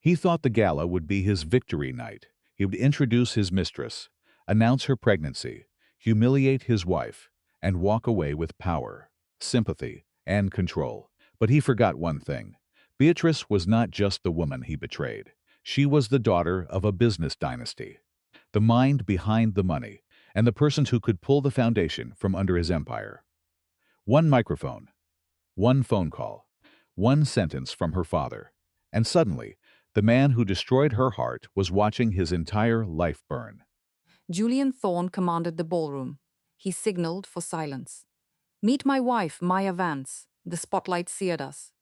He thought the gala would be his victory night. He would introduce his mistress, announce her pregnancy, humiliate his wife, and walk away with power, sympathy, and control. But he forgot one thing. Beatrice was not just the woman he betrayed. She was the daughter of a business dynasty, the mind behind the money, and the person who could pull the foundation from under his empire. One microphone, one phone call, one sentence from her father, and suddenly, the man who destroyed her heart was watching his entire life burn. Julian Thorne commanded the ballroom. He signaled for silence. "Meet my wife, Maya Vance." The spotlight seared us.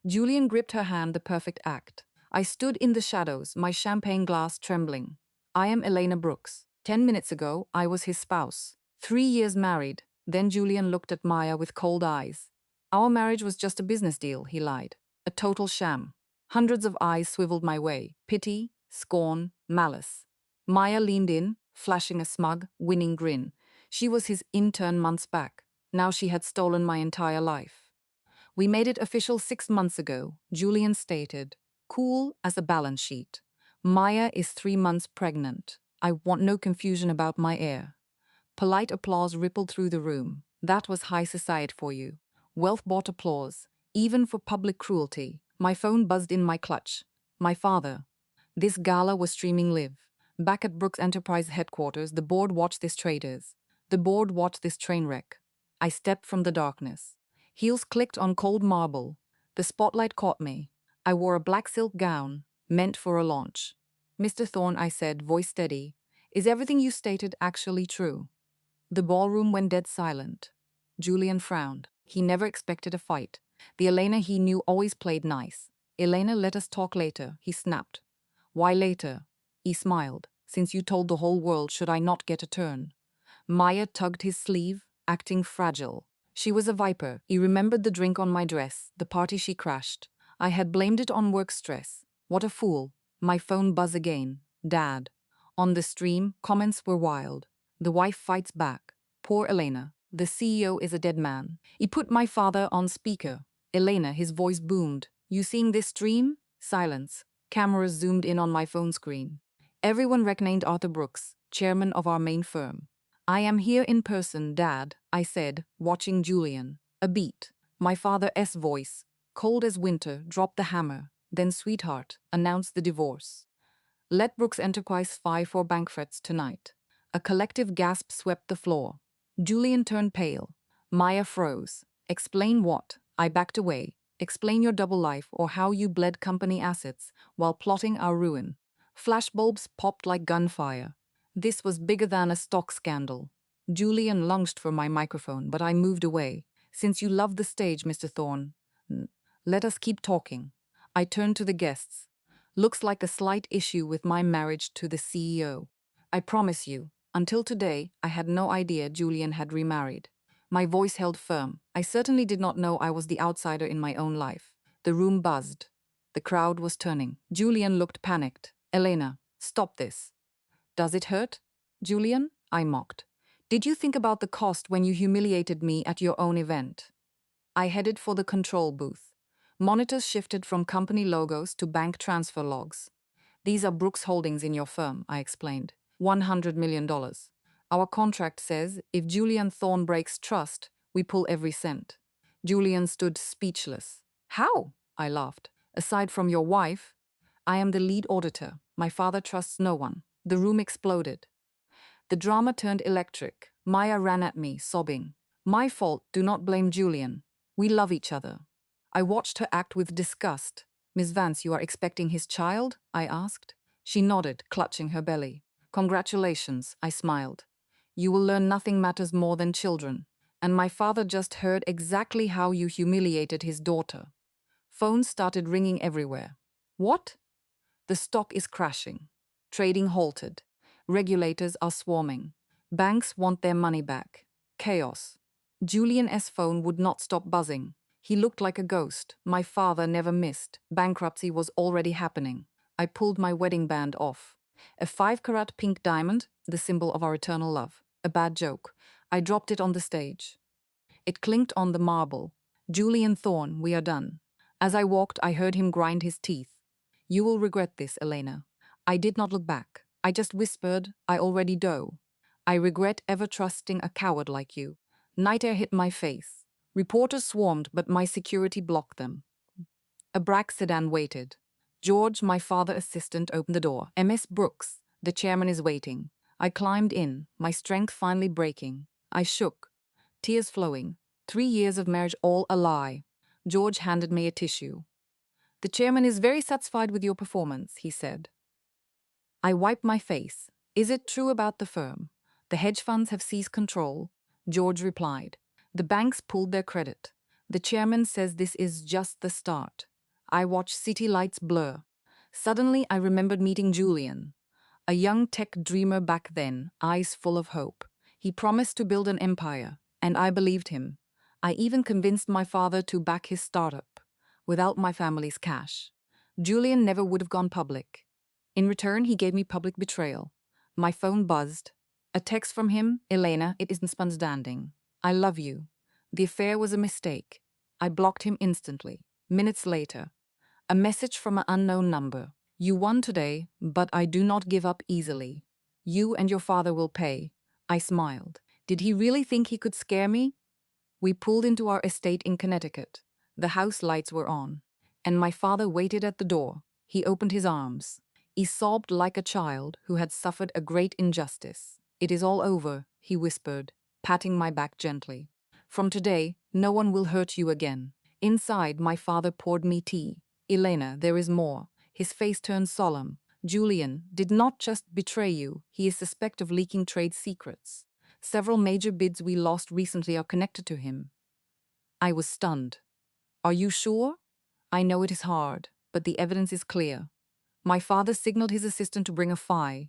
Julian gripped her hand, the perfect act. I stood in the shadows, my champagne glass trembling. "I am Elena Brooks. 10 minutes ago, I was his spouse. 3 years married." Then Julian looked at Maya with cold eyes. "Our marriage was just a business deal," he lied. "A total sham." Hundreds of eyes swiveled my way. Pity, scorn, malice. Maya leaned in, flashing a smug, winning grin. She was his intern months back. Now she had stolen my entire life. "We made it official 6 months ago," Julian stated, cool as a balance sheet. "Maya is 3 months pregnant. I want no confusion about my heir." Polite applause rippled through the room. That was high society for you. Wealth bought applause, even for public cruelty. My phone buzzed in my clutch. My father. This gala was streaming live. Back at Brooks Enterprise headquarters, the board watched this train wreck. I stepped from the darkness. Heels clicked on cold marble. The spotlight caught me. I wore a black silk gown, meant for a launch. "Mr. Thorne," I said, voice steady, "is everything you stated actually true?" The ballroom went dead silent. Julian frowned. He never expected a fight. The Elena he knew always played nice. "Elena, let us talk later," he snapped. "Why later?" He smiled. "Since you told the whole world, should I not get a turn?" Maya tugged his sleeve, acting fragile. She was a viper. He remembered the drink on my dress, the party she crashed. I had blamed it on work stress. What a fool. My phone buzzed again. "Dad." On the stream, comments were wild. "The wife fights back. Poor Elena. The CEO is a dead man." He put my father on speaker. "Elena," his voice boomed. "You seeing this stream?" Silence. Cameras zoomed in on my phone screen. Everyone recognized Arthur Brooks, chairman of our main firm. "I am here in person, Dad," I said, watching Julian. A beat. My father's voice, cold as winter, dropped the hammer. Then, "Sweetheart," announced the divorce. "Let Brooks Enterprise file for bankruptcy tonight." A collective gasp swept the floor. Julian turned pale. Maya froze. "Explain what?" I backed away. "Explain your double life, or how you bled company assets while plotting our ruin." Flashbulbs popped like gunfire. This was bigger than a stock scandal. Julian lunged for my microphone, but I moved away. "Since you love the stage, Mr. Thorne, let us keep talking." I turned to the guests. "Looks like a slight issue with my marriage to the CEO. I promise you, until today, I had no idea Julian had remarried." My voice held firm. I certainly did not know I was the outsider in my own life. The room buzzed. The crowd was turning. Julian looked panicked. "Elena, stop this." "Does it hurt?" "Julian," I mocked. "Did you think about the cost when you humiliated me at your own event?" I headed for the control booth. Monitors shifted from company logos to bank transfer logs. "These are Brooks Holdings in your firm," I explained. $100 million. Our contract says if Julian Thorne breaks trust, we pull every cent." Julian stood speechless. "How?" I laughed. "Aside from your wife, I am the lead auditor. My father trusts no one." The room exploded. The drama turned electric. Maya ran at me, sobbing. "My fault, do not blame Julian. We love each other." I watched her act with disgust. "Miss Vance, you are expecting his child?" I asked. She nodded, clutching her belly. "Congratulations," I smiled. "You will learn nothing matters more than children. And my father just heard exactly how you humiliated his daughter." Phones started ringing everywhere. "What?" "The stock is crashing. Trading halted. Regulators are swarming. Banks want their money back. Chaos." Julian's phone would not stop buzzing. He looked like a ghost. My father never missed. Bankruptcy was already happening. I pulled my wedding band off. A 5-carat pink diamond, the symbol of our eternal love. A bad joke. I dropped it on the stage. It clinked on the marble. "Julian Thorne, we are done." As I walked, I heard him grind his teeth. You will regret this, Elena. I did not look back. I just whispered, I already do. I regret ever trusting a coward like you. Night air hit my face. Reporters swarmed, but my security blocked them. A black sedan waited. George, my father's assistant, opened the door. MS Brooks, the chairman is waiting. I climbed in, my strength finally breaking. I shook, tears flowing. 3 years of marriage all a lie. George handed me a tissue. The chairman is very satisfied with your performance, he said. I wiped my face. Is it true about the firm? The hedge funds have seized control. George replied. The banks pulled their credit. The chairman says this is just the start. I watched city lights blur. Suddenly, I remembered meeting Julian, a young tech dreamer back then, eyes full of hope. He promised to build an empire, and I believed him. I even convinced my father to back his startup, without my family's cash. Julian never would have gone public. In return, he gave me public betrayal. My phone buzzed. A text from him, Elena, it isn't standing. I love you. The affair was a mistake. I blocked him instantly. Minutes later, a message from an unknown number. You won today, but I do not give up easily. You and your father will pay. I smiled. Did he really think he could scare me? We pulled into our estate in Connecticut. The house lights were on, and my father waited at the door. He opened his arms. He sobbed like a child who had suffered a great injustice. It is all over, he whispered, patting my back gently. From today, no one will hurt you again. Inside, my father poured me tea. Elena, there is more. His face turned solemn. Julian did not just betray you, he is suspected of leaking trade secrets. Several major bids we lost recently are connected to him. I was stunned. Are you sure? I know it is hard, but the evidence is clear. My father signaled his assistant to bring a file.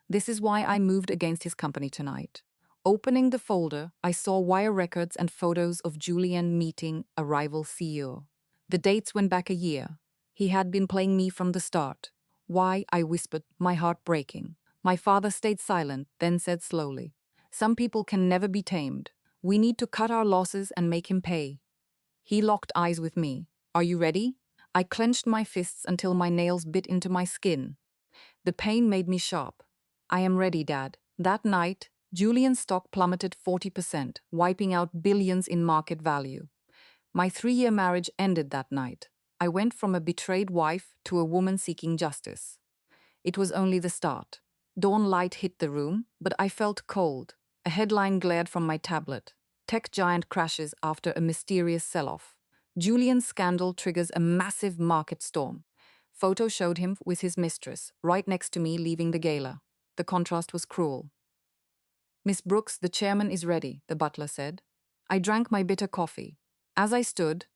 This is why I moved against his company tonight. Opening the folder, I saw wire records and photos of Julian meeting a rival CEO. The dates went back a year. He had been playing me from the start. Why, I whispered, my heart breaking. My father stayed silent, then said slowly, some people can never be tamed. We need to cut our losses and make him pay. He locked eyes with me. Are you ready? I clenched my fists until my nails bit into my skin. The pain made me sharp. I am ready, Dad. That night, Julian's stock plummeted 40%, wiping out billions in market value. My 3-year marriage ended that night. I went from a betrayed wife to a woman seeking justice. It was only the start. Dawn light hit the room, but I felt cold. A headline glared from my tablet. Tech giant crashes after a mysterious sell-off. Julian's scandal triggers a massive market storm. Photo showed him with his mistress, right next to me leaving the gala. The contrast was cruel. Miss Brooks, the chairman is ready, the butler said. I drank my bitter coffee. As I stood,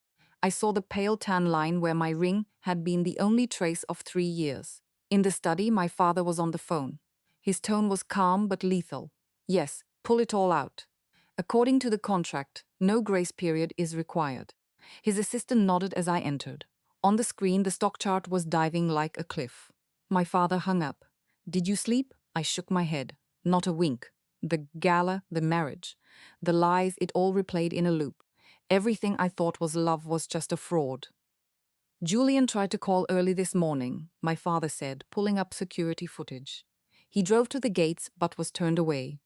I saw the pale tan line where my ring had been the only trace of 3 years. In the study, my father was on the phone. His tone was calm but lethal. Yes, pull it all out. According to the contract, no grace period is required. His assistant nodded as I entered. On the screen, the stock chart was diving like a cliff. My father hung up. Did you sleep? I shook my head. Not a wink. The gala, the marriage, the lies, it all replayed in a loop. Everything I thought was love was just a fraud. Julian tried to call early this morning, my father said, pulling up security footage. He drove to the gates but was turned away.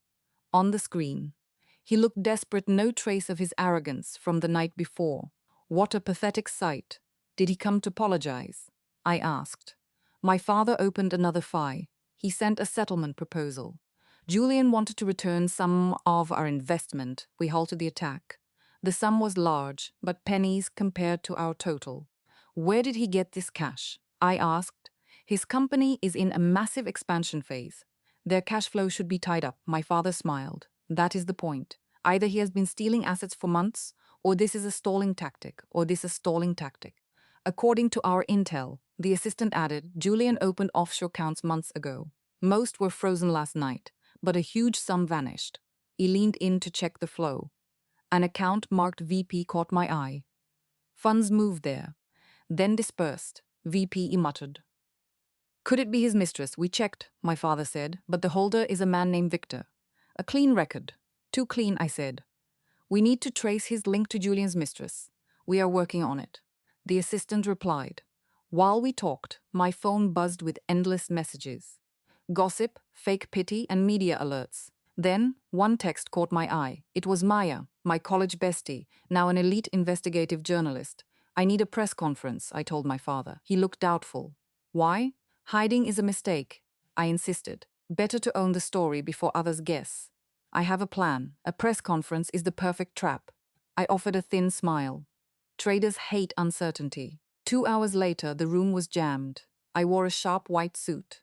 On the screen, he looked desperate, no trace of his arrogance from the night before. What a pathetic sight. Did he come to apologize? I asked. My father opened another file. He sent a settlement proposal. Julian wanted to return some of our investment. We halted the attack. The sum was large, but pennies compared to our total. Where did he get this cash? I asked. His company is in a massive expansion phase. Their cash flow should be tied up. My father smiled. That is the point. Either he has been stealing assets for months, or this is a stalling tactic, According to our intel, the assistant added, Julian opened offshore accounts months ago. Most were frozen last night, but a huge sum vanished. He leaned in to check the flow. An account marked VP caught my eye. Funds moved there, then dispersed. VP muttered. Could it be his mistress? We checked, my father said, but the holder is a man named Victor. A clean record. Too clean, I said. We need to trace his link to Julian's mistress. We are working on it. The assistant replied. While we talked, my phone buzzed with endless messages. Gossip, fake pity, and media alerts. Then, one text caught my eye. It was Maya, my college bestie, now an elite investigative journalist. I need a press conference, I told my father. He looked doubtful. Why? Hiding is a mistake, I insisted. Better to own the story before others guess. I have a plan. A press conference is the perfect trap. I offered a thin smile. Traders hate uncertainty. 2 hours later, the room was jammed. I wore a sharp white suit.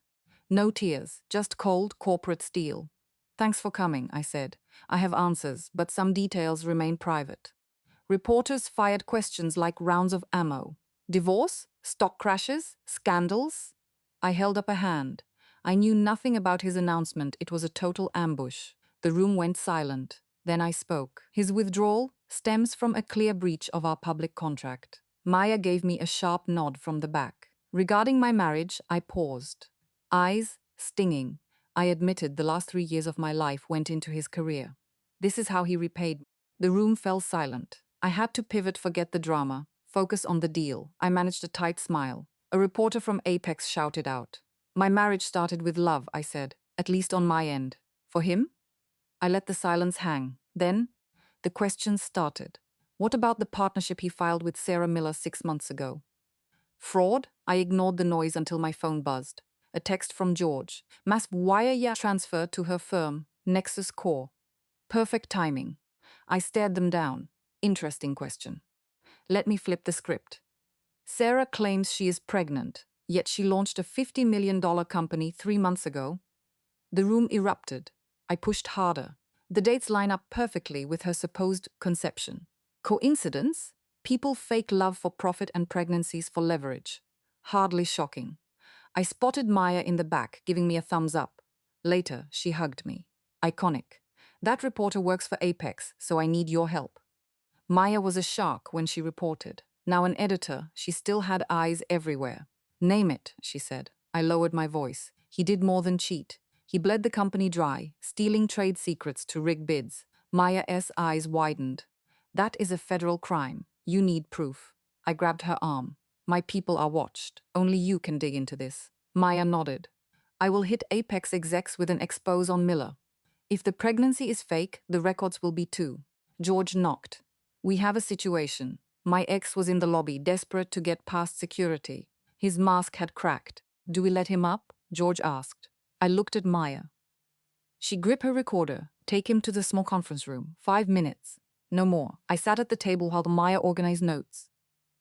No tears, just cold corporate steel. Thanks for coming, I said. I have answers, but some details remain private. Reporters fired questions like rounds of ammo. Divorce? Stock crashes? Scandals? I held up a hand. I knew nothing about his announcement. It was a total ambush. The room went silent. Then I spoke. His withdrawal stems from a clear breach of our public contract. Maya gave me a sharp nod from the back. Regarding my marriage, I paused. Eyes stinging. I admitted the last 3 years of my life went into his career. This is how he repaid me. The room fell silent. I had to pivot, forget the drama, focus on the deal. I managed a tight smile. A reporter from Apex shouted out. My marriage started with love, I said, at least on my end. For him? I let the silence hang. Then, the questions started. What about the partnership he filed with Sarah Miller 6 months ago? Fraud? I ignored the noise until my phone buzzed. A text from George. Mass wire transfer to her firm, Nexus Core. Perfect timing. I stared them down. Interesting question. Let me flip the script. Sarah claims she is pregnant, yet she launched a $50 million company 3 months ago. The room erupted. I pushed harder. The dates line up perfectly with her supposed conception. Coincidence? People fake love for profit and pregnancies for leverage. Hardly shocking. I spotted Maya in the back, giving me a thumbs up. Later, she hugged me. Iconic. That reporter works for Apex, so I need your help. Maya was a shark when she reported. Now an editor, she still had eyes everywhere. Name it, she said. I lowered my voice. He did more than cheat. He bled the company dry, stealing trade secrets to rig bids. Maya's eyes widened. That is a federal crime. You need proof. I grabbed her arm. My people are watched. Only you can dig into this. Maya nodded. I will hit Apex execs with an expose on Miller. If the pregnancy is fake, the records will be too. George knocked. We have a situation. My ex was in the lobby, desperate to get past security. His mask had cracked. Do we let him up? George asked. I looked at Maya. She gripped her recorder. Take him to the small conference room. 5 minutes. No more. I sat at the table while Maya organized notes.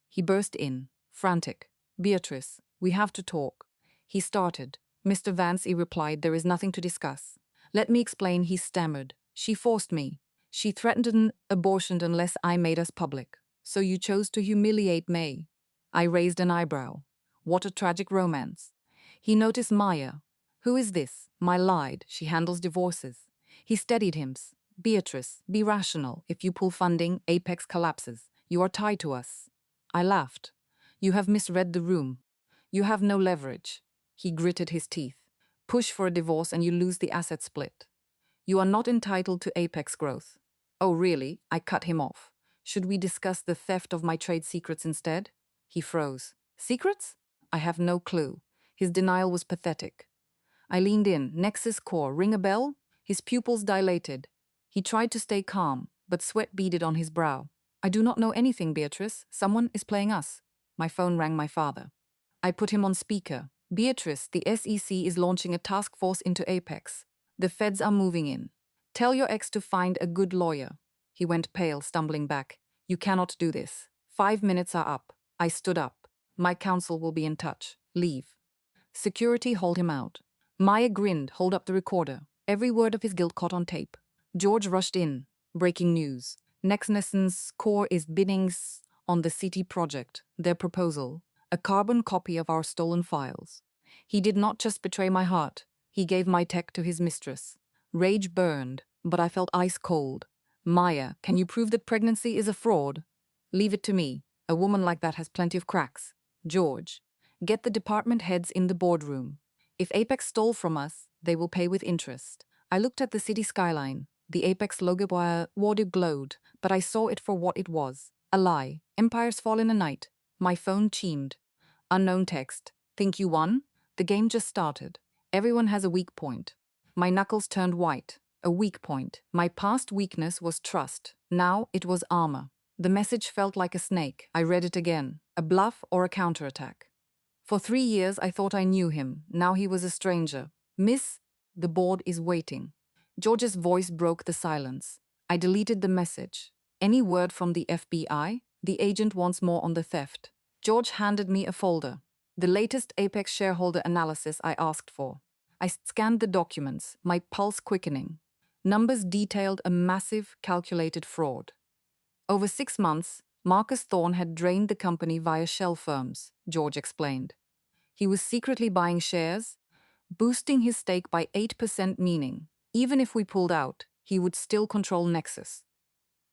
He burst in, frantic. Beatrice, we have to talk. He started. Mr. Vance, he replied, there is nothing to discuss. Let me explain, he stammered. She forced me. She threatened an abortion unless I made us public. So you chose to humiliate May. I raised an eyebrow. What a tragic romance. He noticed Maya. Who is this? My lied. She handles divorces. He steadied him. Beatrice, be rational. If you pull funding, Apex collapses. You are tied to us. I laughed. You have misread the room. You have no leverage. He gritted his teeth. Push for a divorce and you lose the asset split. You are not entitled to Apex growth. Oh, really? I cut him off. Should we discuss the theft of my trade secrets instead? He froze. Secrets? I have no clue. His denial was pathetic. I leaned in. Nexus Core. Ring a bell? His pupils dilated. He tried to stay calm, but sweat beaded on his brow. I do not know anything, Beatrice. Someone is playing us. My phone rang my father. I put him on speaker. Beatrice, the SEC is launching a task force into Apex. The feds are moving in. Tell your ex to find a good lawyer. He went pale, stumbling back. You cannot do this. 5 minutes are up. I stood up. My counsel will be in touch. Leave. Security hauled him out. Maya grinned, hold up the recorder. Every word of his guilt caught on tape. George rushed in. Breaking news. Nexus Core is bidding on the city project, their proposal, a carbon copy of our stolen files. He did not just betray my heart. He gave my tech to his mistress. Rage burned, but I felt ice cold. Maya, can you prove that pregnancy is a fraud? Leave it to me. A woman like that has plenty of cracks. George, get the department heads in the boardroom. If Apex stole from us, they will pay with interest. I looked at the city skyline. The Apex logo glowed, but I saw it for what it was. A lie. Empires fall in a night. My phone chimed. Unknown text. Think you won? The game just started. Everyone has a weak point. My knuckles turned white. A weak point. My past weakness was trust. Now it was armor. The message felt like a snake. I read it again. A bluff or a counterattack. For 3 years I thought I knew him. Now he was a stranger. Miss, the board is waiting. George's voice broke the silence. I deleted the message. Any word from the FBI? The agent wants more on the theft. George handed me a folder. The latest Apex shareholder analysis I asked for. I scanned the documents, my pulse quickening. Numbers detailed a massive, calculated fraud. Over 6 months, Marcus Thorne had drained the company via shell firms, George explained. He was secretly buying shares, boosting his stake by 8%, meaning, even if we pulled out, he would still control Nexus.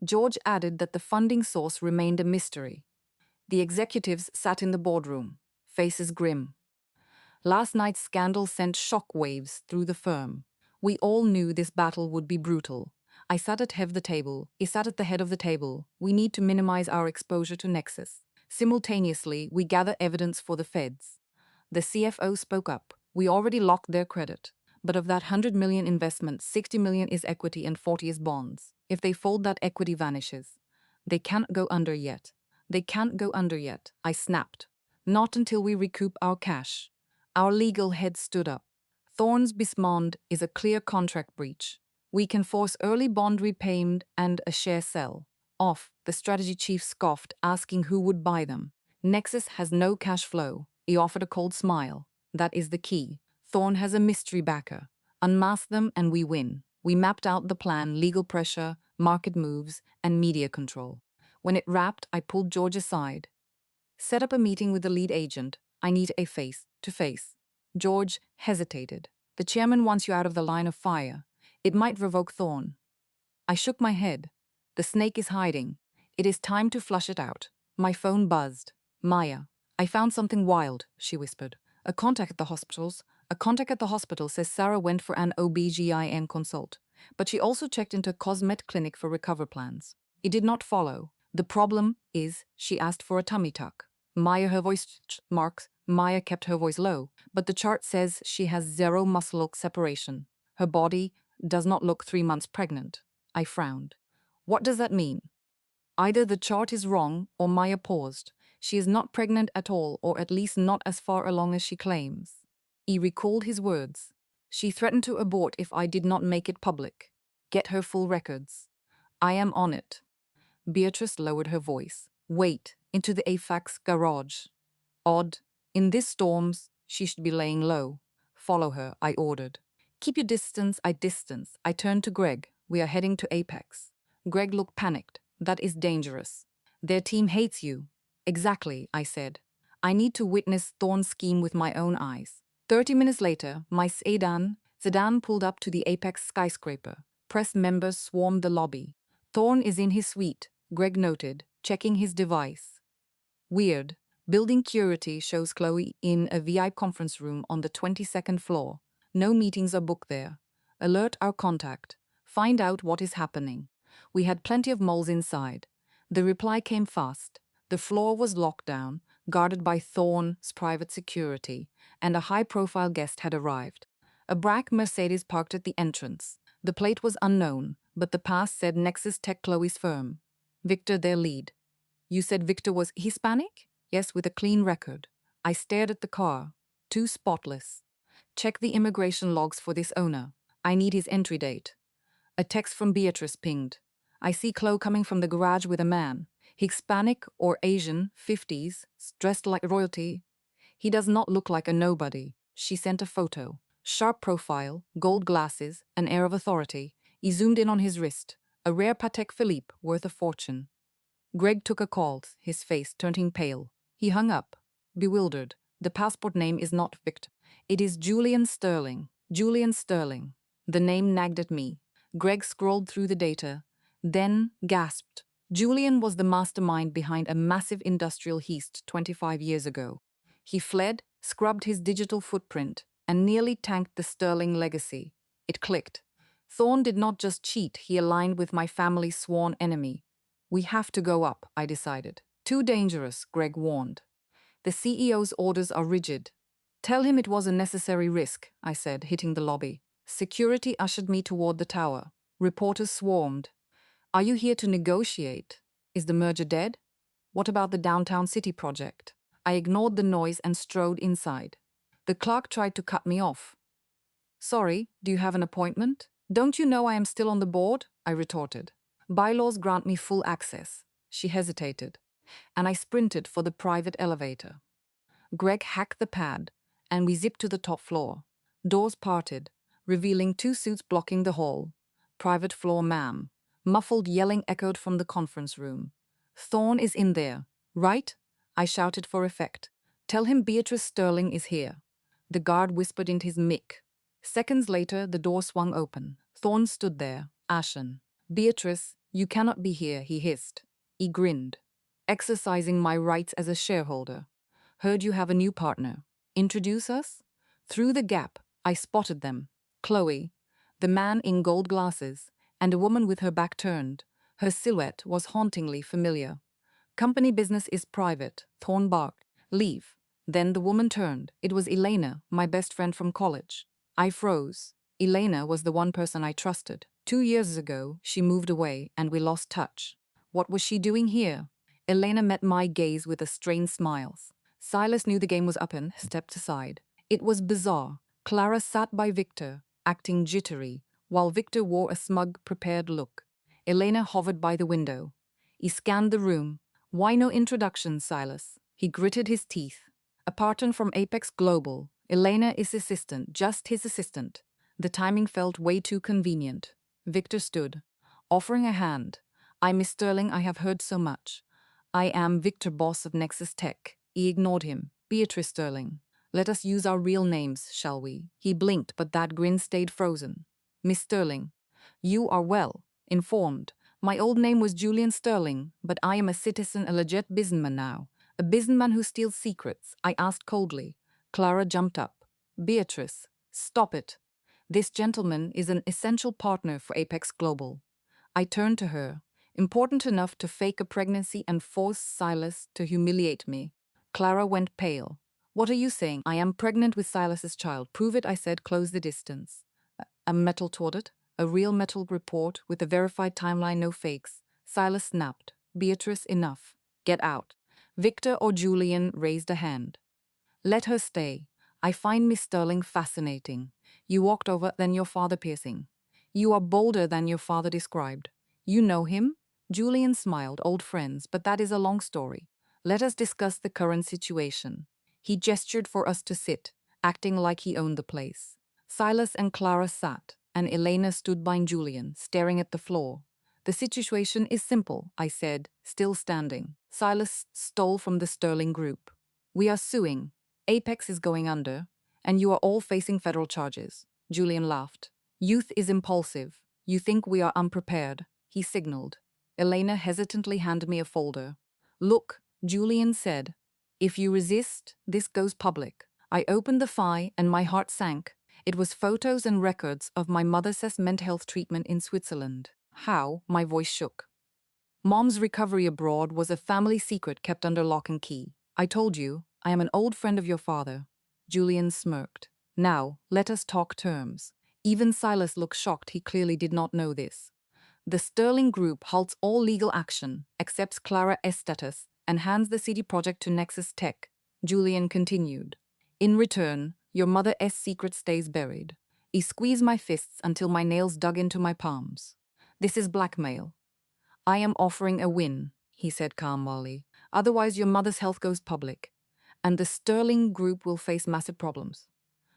George added that the funding source remained a mystery. The executives sat in the boardroom, faces grim. Last night's scandal sent shock waves through the firm. We all knew this battle would be brutal. I sat at the table. He sat at the head of the table. We need to minimize our exposure to Nexus. Simultaneously, we gather evidence for the feds. The CFO spoke up. We already locked their credit. But of that 100 million investment, 60 million is equity and 40 is bonds. If they fold, that equity vanishes. They can't go under yet. They can't go under yet, I snapped. Not until we recoup our cash. Our legal head stood up. Thorne's Bismond is a clear contract breach. We can force early bond repayment and a share sell. Off, the strategy chief scoffed, asking who would buy them. Nexus has no cash flow. He offered a cold smile. That is the key. Thorne has a mystery backer. Unmask them and we win. We mapped out the plan, legal pressure, market moves, and media control. When it wrapped, I pulled George aside. Set up a meeting with the lead agent. I need a face-to-face. George hesitated. The chairman wants you out of the line of fire. It might revoke Thorne. I shook my head. The snake is hiding. It is time to flush it out. My phone buzzed. Maya. I found something wild, she whispered. A contact at the hospital says Sarah went for an OBGYN consult, but she also checked into a cosmet clinic for recover plans. It did not follow. The problem is she asked for a tummy tuck. Maya kept her voice low, but the chart says she has 0 muscle separation. Her body does not look 3 months pregnant. I frowned. What does that mean? Either the chart is wrong or Maya paused. She is not pregnant at all, or at least not as far along as she claims. He recalled his words. She threatened to abort if I did not make it public. Get her full records. I am on it. Beatrice lowered her voice. Wait, into the AFAX garage. Odd. In this storms, she should be laying low. Follow her, I ordered. Keep your distance, I turned to Greg. We are heading to Apex. Greg looked panicked. That is dangerous. Their team hates you. Exactly, I said. I need to witness Thorne's scheme with my own eyes. 30 minutes later, my sedan pulled up to the Apex skyscraper. Press members swarmed the lobby. Thorne is in his suite, Greg noted, checking his device. Weird. Building security shows Chloe in a VIP conference room on the 22nd floor. No meetings are booked there. Alert our contact. Find out what is happening. We had plenty of moles inside. The reply came fast. The floor was locked down, guarded by Thorne's private security, and a high-profile guest had arrived. A black Mercedes parked at the entrance. The plate was unknown, but the pass said Nexus Tech Chloe's firm. Victor, their lead. You said Victor was Hispanic? Yes, with a clean record. I stared at the car. Too spotless. Check the immigration logs for this owner. I need his entry date. A text from Beatrice pinged. I see Chloe coming from the garage with a man. Hispanic or Asian, 50s, dressed like royalty. He does not look like a nobody. She sent a photo. Sharp profile, gold glasses, an air of authority. He zoomed in on his wrist. A rare Patek Philippe worth a fortune. Greg took a call, his face turning pale. He hung up, bewildered. The passport name is not Victor. It is Julian Sterling. Julian Sterling. The name nagged at me. Greg scrolled through the data, then gasped. Julian was the mastermind behind a massive industrial heist 25 years ago. He fled, scrubbed his digital footprint, and nearly tanked the Sterling legacy. It clicked. Thorne did not just cheat, he aligned with my family's sworn enemy. We have to go up, I decided. Too dangerous, Greg warned. The CEO's orders are rigid. Tell him it was a necessary risk, I said, hitting the lobby. Security ushered me toward the tower. Reporters swarmed. Are you here to negotiate? Is the merger dead? What about the downtown city project? I ignored the noise and strode inside. The clerk tried to cut me off. Sorry, do you have an appointment? Don't you know I am still on the board? I retorted. Bylaws grant me full access. She hesitated, and I sprinted for the private elevator. Greg hacked the pad, and we zipped to the top floor. Doors parted, revealing 2 suits blocking the hall. Private floor, ma'am. Muffled yelling echoed from the conference room. Thorne is in there, right? I shouted for effect. Tell him Beatrice Sterling is here. The guard whispered into his mic. Seconds later, the door swung open. Thorne stood there, ashen. Beatrice, you cannot be here, he hissed. He grinned. Exercising my rights as a shareholder. Heard you have a new partner. Introduce us? Through the gap, I spotted them. Chloe, the man in gold glasses, and a woman with her back turned. Her silhouette was hauntingly familiar. Company business is private, Thorne barked. Leave. Then the woman turned. It was Elena, my best friend from college. I froze. Elena was the one person I trusted. 2 years ago, she moved away and we lost touch. What was she doing here? Elena met my gaze with a strained smile. Silas knew the game was up and stepped aside. It was bizarre. Clara sat by Victor, acting jittery, while Victor wore a smug, prepared look. Elena hovered by the window. He scanned the room. Why no introduction, Silas? He gritted his teeth. A partner from Apex Global. Elena is assistant, just his assistant. The timing felt way too convenient. Victor stood, offering a hand. I, Miss Sterling, I have heard so much. I am Victor, boss of Nexus Tech. He ignored him. Beatrice Sterling. Let us use our real names, shall we? He blinked, but that grin stayed frozen. Miss Sterling, you are well informed. My old name was Julian Sterling, but I am a citizen, a legit businessman now. A businessman who steals secrets, I asked coldly. Clara jumped up. Beatrice, stop it. This gentleman is an essential partner for Apex Global. I turned to her, important enough to fake a pregnancy and force Silas to humiliate me. Clara went pale. What are you saying? I am pregnant with Silas's child. Prove it, I said. Close the distance. A metal taunted. A real metal report with a verified timeline, no fakes. Silas snapped. Beatrice, enough. Get out. Victor or Julian raised a hand. Let her stay. I find Miss Sterling fascinating. You walked over, then your father piercing. You are bolder than your father described. You know him? Julian smiled, old friends, but that is a long story. Let us discuss the current situation. He gestured for us to sit, acting like he owned the place. Silas and Clara sat, and Elena stood by Julian, staring at the floor. The situation is simple, I said, still standing. Silas stole from the Sterling Group. We are suing. Apex is going under, and you are all facing federal charges. Julian laughed. Youth is impulsive. You think we are unprepared, he signaled. Elena hesitantly handed me a folder. Look, Julian said. If you resist, this goes public. I opened the file and my heart sank. It was photos and records of my mother's mental health treatment in Switzerland. How? My voice shook. Mom's recovery abroad was a family secret kept under lock and key. I told you, I am an old friend of your father. Julian smirked. Now, let us talk terms. Even Silas looked shocked. He clearly did not know this. The Sterling Group halts all legal action, accepts Clara S. status, and hands the city project to Nexus Tech. Julian continued. In return, your mother's secret stays buried. He squeezed my fists until my nails dug into my palms. This is blackmail. I am offering a win, he said calmly. Otherwise your mother's health goes public, and the Sterling Group will face massive problems.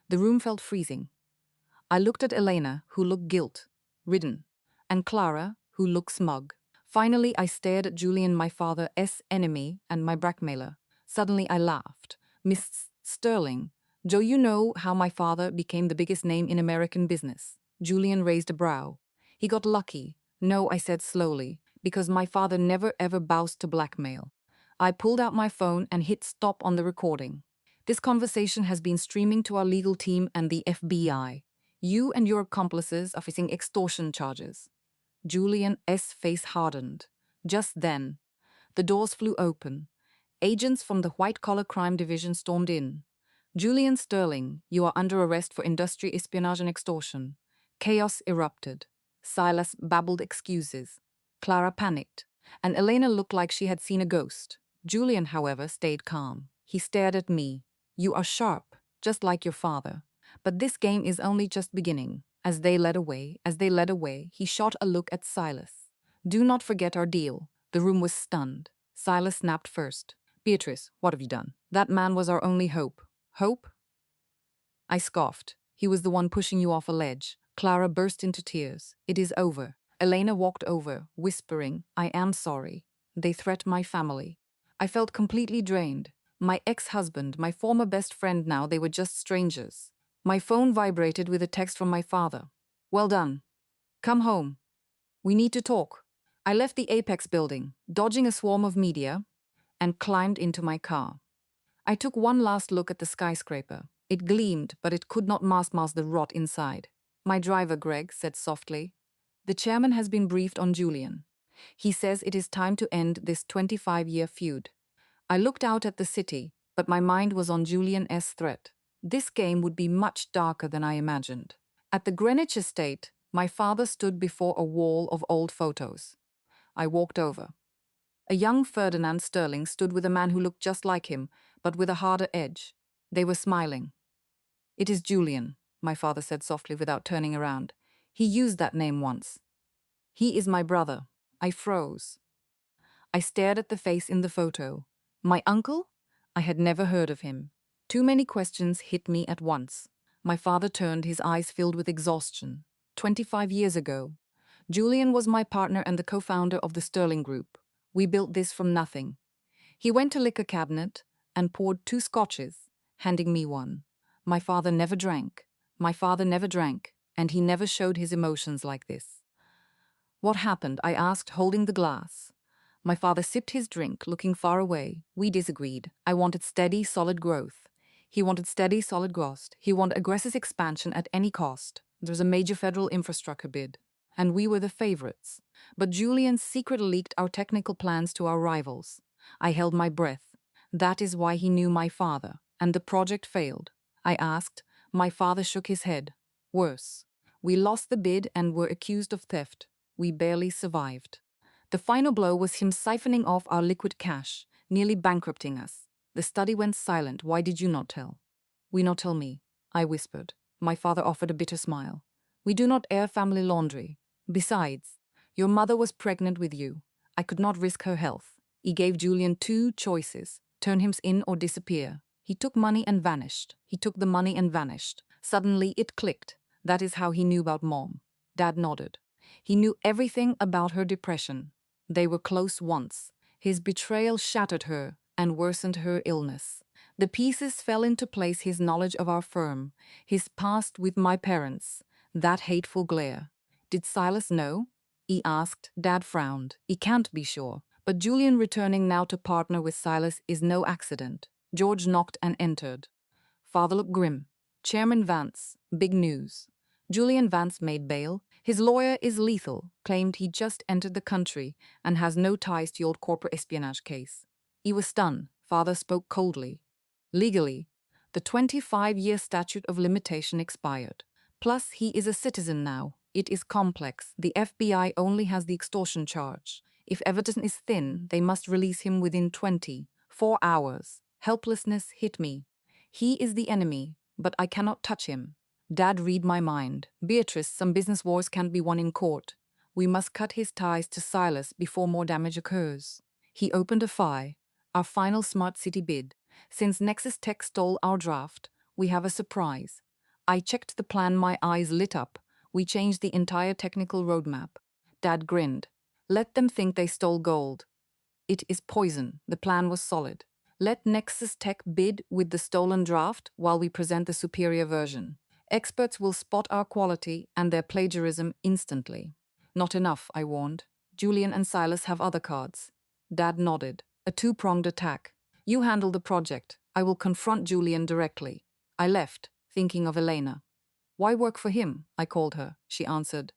The room felt freezing. I looked at Elena, who looked guilt-ridden, and Clara, who looked smug. Finally, I stared at Julian, my father's enemy, and my blackmailer. Suddenly, I laughed. Miss Sterling, Joe, you know how my father became the biggest name in American business. Julian raised a brow. He got lucky. No, I said slowly, because my father never ever bows to blackmail. I pulled out my phone and hit stop on the recording. This conversation has been streaming to our legal team and the FBI. You and your accomplices are facing extortion charges. Julian's face hardened. Just then, the doors flew open. Agents from the white-collar crime division stormed in. Julian Sterling, you are under arrest for industry espionage and extortion. Chaos erupted. Silas babbled excuses. Clara panicked, and Elena looked like she had seen a ghost. Julian, however, stayed calm. He stared at me. You are sharp, just like your father. But this game is only just beginning. As they led away, he shot a look at Silas. Do not forget our deal. The room was stunned. Silas snapped first. Beatrice, what have you done? That man was our only hope. Hope? I scoffed. He was the one pushing you off a ledge. Clara burst into tears. It is over. Elena walked over, whispering, I am sorry. They threat my family. I felt completely drained. My ex-husband, my former best friend now, they were just strangers. My phone vibrated with a text from my father. Well done. Come home. We need to talk. I left the Apex building, dodging a swarm of media, and climbed into my car. I took one last look at the skyscraper. It gleamed, but it could not mask the rot inside. My driver, Greg, said softly, the chairman has been briefed on Julian. He says it is time to end this 25-year feud. I looked out at the city, but my mind was on Julian's threat. This game would be much darker than I imagined. At the Greenwich estate, my father stood before a wall of old photos. I walked over. A young Ferdinand Sterling stood with a man who looked just like him, but with a harder edge. They were smiling. It is Julian, my father said softly without turning around. He used that name once. He is my brother. I froze. I stared at the face in the photo. My uncle? I had never heard of him. Too many questions hit me at once. My father turned, his eyes filled with exhaustion. 25 years ago. Julian was my partner and the co-founder of the Sterling Group. We built this from nothing. He went to liquor cabinet and poured 2 scotches, handing me one. My father never drank. And he never showed his emotions like this. What happened? I asked, holding the glass. My father sipped his drink, looking far away. We disagreed. I wanted steady, solid growth. He wanted steady, solid growth. He wanted aggressive expansion at any cost. There was a major federal infrastructure bid, and we were the favorites. But Julian secretly leaked our technical plans to our rivals. I held my breath. That is why he knew my father, and the project failed. I asked. My father shook his head. Worse. We lost the bid and were accused of theft. We barely survived. The final blow was him siphoning off our liquid cash, nearly bankrupting us. The study went silent. Why did you not tell? We not tell me, I whispered. My father offered a bitter smile. We do not air family laundry. Besides, your mother was pregnant with you. I could not risk her health. He gave Julian 2 choices, turn him in or disappear. He took money and vanished. He took the money and vanished. Suddenly it clicked. That is how he knew about Mom. Dad nodded. He knew everything about her depression. They were close once. His betrayal shattered her and worsened her illness. The pieces fell into place: his knowledge of our firm, his past with my parents, that hateful glare. Did Silas know? He asked. Dad frowned. He can't be sure. But Julian returning now to partner with Silas is no accident. George knocked and entered. Father looked grim. Chairman Vance, big news. Julian Vance made bail. His lawyer is lethal, claimed he just entered the country and has no ties to the old corporate espionage case. He was stunned. Father spoke coldly. Legally, the 25-year statute of limitation expired. Plus, he is a citizen now. It is complex. The FBI only has the extortion charge. If evidence is thin, they must release him within 24 hours. Helplessness hit me. He is the enemy, but I cannot touch him. Dad read my mind. Beatrice, some business wars can't be won in court. We must cut his ties to Silas before more damage occurs. He opened a file, our final smart city bid. Since Nexus Tech stole our draft, we have a surprise. I checked the plan, my eyes lit up. We changed the entire technical roadmap. Dad grinned. Let them think they stole gold. It is poison. The plan was solid. Let Nexus Tech bid with the stolen draft while we present the superior version. Experts will spot our quality and their plagiarism instantly. Not enough, I warned. Julian and Silas have other cards. Dad nodded. A 2-pronged attack. You handle the project. I will confront Julian directly. I left, thinking of Elena. Why work for him? I called her. She answered,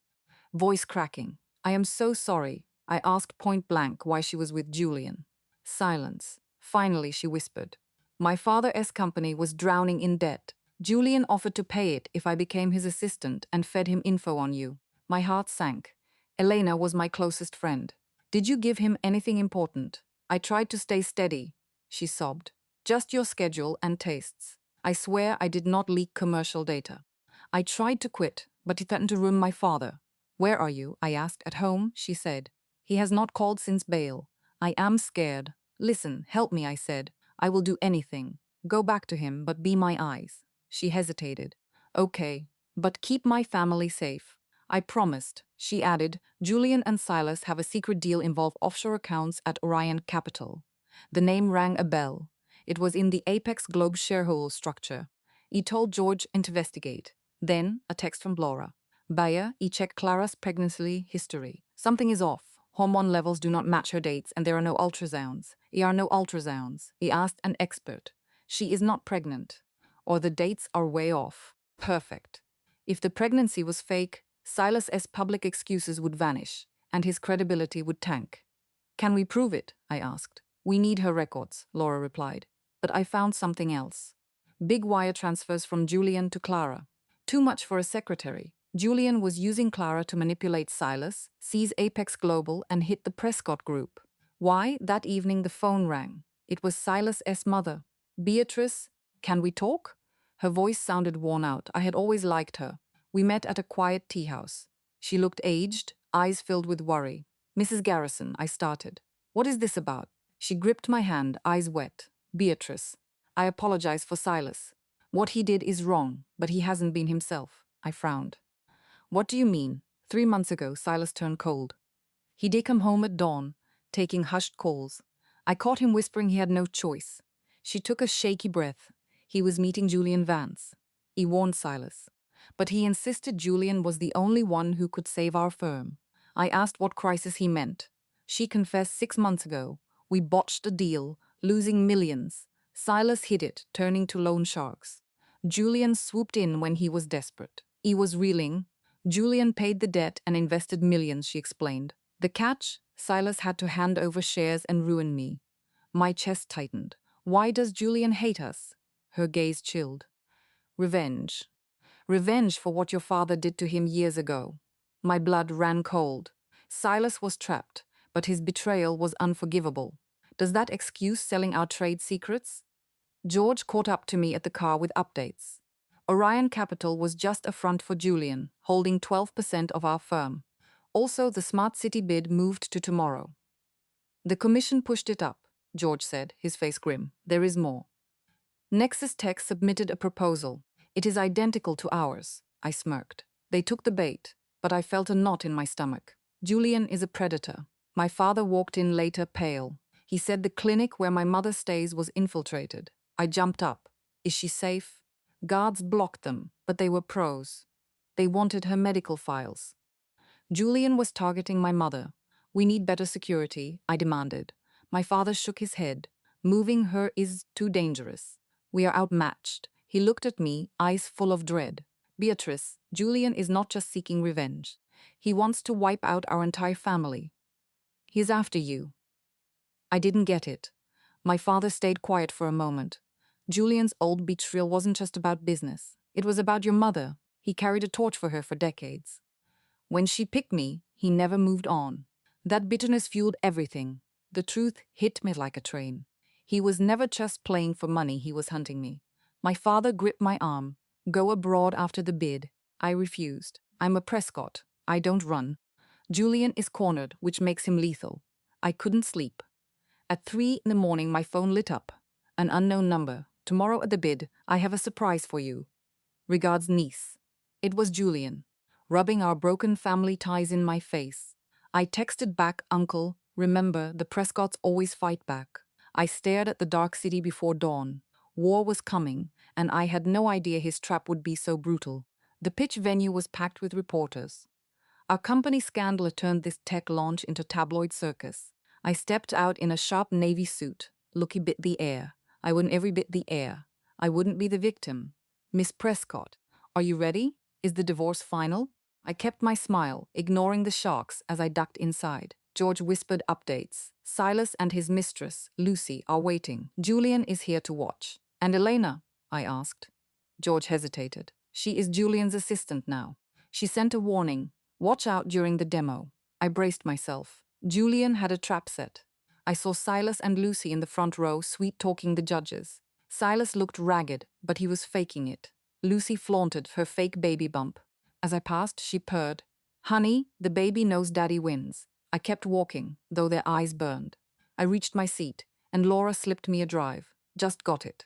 voice cracking. I am so sorry. I asked point blank why she was with Julian. Silence. Finally, she whispered. My father's company was drowning in debt. Julian offered to pay it if I became his assistant and fed him info on you. My heart sank. Elena was my closest friend. Did you give him anything important? I tried to stay steady, she sobbed. Just your schedule and tastes. I swear I did not leak commercial data. I tried to quit, but he threatened to ruin my father. Where are you? I asked. At home, she said. He has not called since bail. I am scared. Listen, help me, I said. I will do anything. Go back to him, but be my eyes. She hesitated. Okay, but keep my family safe. I promised, she added. Julian and Silas have a secret deal involving offshore accounts at Orion Capital. The name rang a bell. It was in the Apex Globe shareholder structure. He told George to investigate. Then, a text from Laura. Bayer, he checked Clara's pregnancy history. Something is off. Hormone levels do not match her dates and there are no ultrasounds. There are no ultrasounds. He asked an expert. She is not pregnant. Or the dates are way off. Perfect. If the pregnancy was fake, Silas's public excuses would vanish and his credibility would tank. Can we prove it? I asked. We need her records, Laura replied. But I found something else. Big wire transfers from Julian to Clara. Too much for a secretary. Julian was using Clara to manipulate Silas, seize Apex Global, and hit the Prescott Group. Why? That evening the phone rang. It was Silas's mother. Beatrice, can we talk? Her voice sounded worn out. I had always liked her. We met at a quiet tea house. She looked aged, eyes filled with worry. Mrs. Garrison, I started. What is this about? She gripped my hand, eyes wet. Beatrice, I apologize for Silas. What he did is wrong, but he hasn't been himself. I frowned. What do you mean? 3 months ago, Silas turned cold. He did come home at dawn, taking hushed calls. I caught him whispering he had no choice. She took a shaky breath. He was meeting Julian Vance. He warned Silas. But he insisted Julian was the only one who could save our firm. I asked what crisis he meant. She confessed 6 months ago. We botched a deal, losing millions. Silas hid it, turning to loan sharks. Julian swooped in when he was desperate. He was reeling. Julian paid the debt and invested millions, she explained. The catch? Silas had to hand over shares and ruin me. My chest tightened. Why does Julian hate us? Her gaze chilled. Revenge. Revenge for what your father did to him years ago. My blood ran cold. Silas was trapped, but his betrayal was unforgivable. Does that excuse selling our trade secrets? George caught up to me at the car with updates. Orion Capital was just a front for Julian, holding 12% of our firm. Also, the Smart City bid moved to tomorrow. The commission pushed it up, George said, his face grim. There is more. Nexus Tech submitted a proposal. It is identical to ours, I smirked. They took the bait, but I felt a knot in my stomach. Julian is a predator. My father walked in later, pale. He said the clinic where my mother stays was infiltrated. I jumped up. Is she safe? Guards blocked them, but they were pros. They wanted her medical files. Julian was targeting my mother. We need better security, I demanded. My father shook his head. Moving her is too dangerous. We are outmatched. He looked at me, eyes full of dread. Beatrice, Julian is not just seeking revenge. He wants to wipe out our entire family. He is after you. I didn't get it. My father stayed quiet for a moment. Julian's old betrayal wasn't just about business. It was about your mother. He carried a torch for her for decades. When she picked me, he never moved on. That bitterness fueled everything. The truth hit me like a train. He was never just playing for money, he was hunting me. My father gripped my arm. Go abroad after the bid. I refused. I'm a Prescott. I don't run. Julian is cornered, which makes him lethal. I couldn't sleep. At 3 in the morning, my phone lit up. An unknown number. Tomorrow at the bid, I have a surprise for you. Regards, niece. It was Julian, rubbing our broken family ties in my face. I texted back, Uncle, remember, the Prescotts always fight back. I stared at the dark city before dawn. War was coming, and I had no idea his trap would be so brutal. The pitch venue was packed with reporters. Our company scandal turned this tech launch into tabloid circus. I stepped out in a sharp navy suit. Looky bit the air. I wouldn't every bit the air. I wouldn't be the victim. Miss Prescott, are you ready? Is the divorce final? I kept my smile, ignoring the sharks as I ducked inside. George whispered updates. Silas and his mistress, Lucy, are waiting. Julian is here to watch. And Elena? I asked. George hesitated. She is Julian's assistant now. She sent a warning. Watch out during the demo. I braced myself. Julian had a trap set. I saw Silas and Lucy in the front row, sweet-talking the judges. Silas looked ragged, but he was faking it. Lucy flaunted her fake baby bump. As I passed, she purred. Honey, the baby knows daddy wins. I kept walking, though their eyes burned. I reached my seat, and Laura slipped me a drive. Just got it.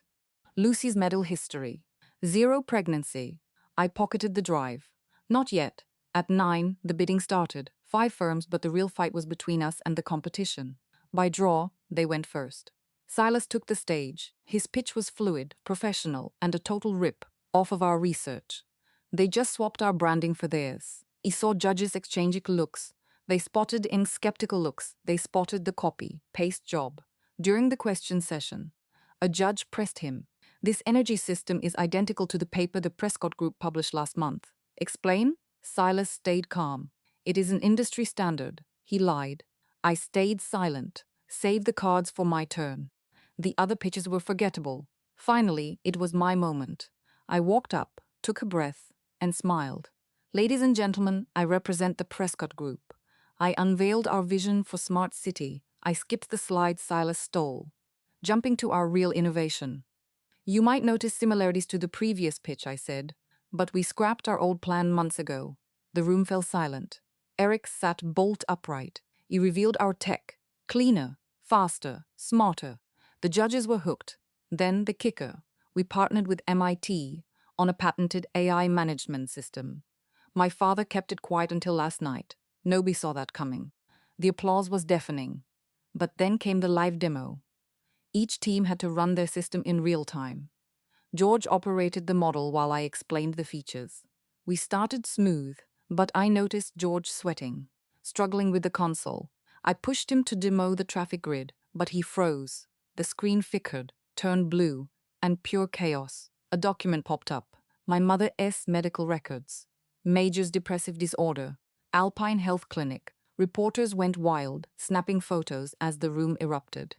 Lucy's medal history. 0 pregnancy. I pocketed the drive. Not yet. At 9, the bidding started. 5 firms, but the real fight was between us and the competition. By draw, they went first. Silas took the stage. His pitch was fluid, professional, and a total rip off of our research. They just swapped our branding for theirs. He saw judges exchanging looks. They spotted in skeptical looks. They spotted the copy, paste job. During the question session, a judge pressed him. This energy system is identical to the paper the Prescott Group published last month. Explain? Silas stayed calm. It is an industry standard. He lied. I stayed silent. Saved the cards for my turn. The other pitches were forgettable. Finally, it was my moment. I walked up, took a breath, and smiled. Ladies and gentlemen, I represent the Prescott Group. I unveiled our vision for Smart City. I skipped the slide Silas stole. Jumping to our real innovation. You might notice similarities to the previous pitch, I said, but we scrapped our old plan months ago. The room fell silent. Eric sat bolt upright. He revealed our tech. Cleaner, faster, smarter. The judges were hooked. Then the kicker. We partnered with MIT on a patented AI management system. My father kept it quiet until last night. Nobody saw that coming. The applause was deafening. But then came the live demo. Each team had to run their system in real time. George operated the model while I explained the features. We started smooth, but I noticed George sweating, struggling with the console. I pushed him to demo the traffic grid, but he froze. The screen flickered, turned blue, and pure chaos. A document popped up. My mother's medical records. Major's depressive disorder. Alpine Health Clinic. Reporters went wild, snapping photos as the room erupted.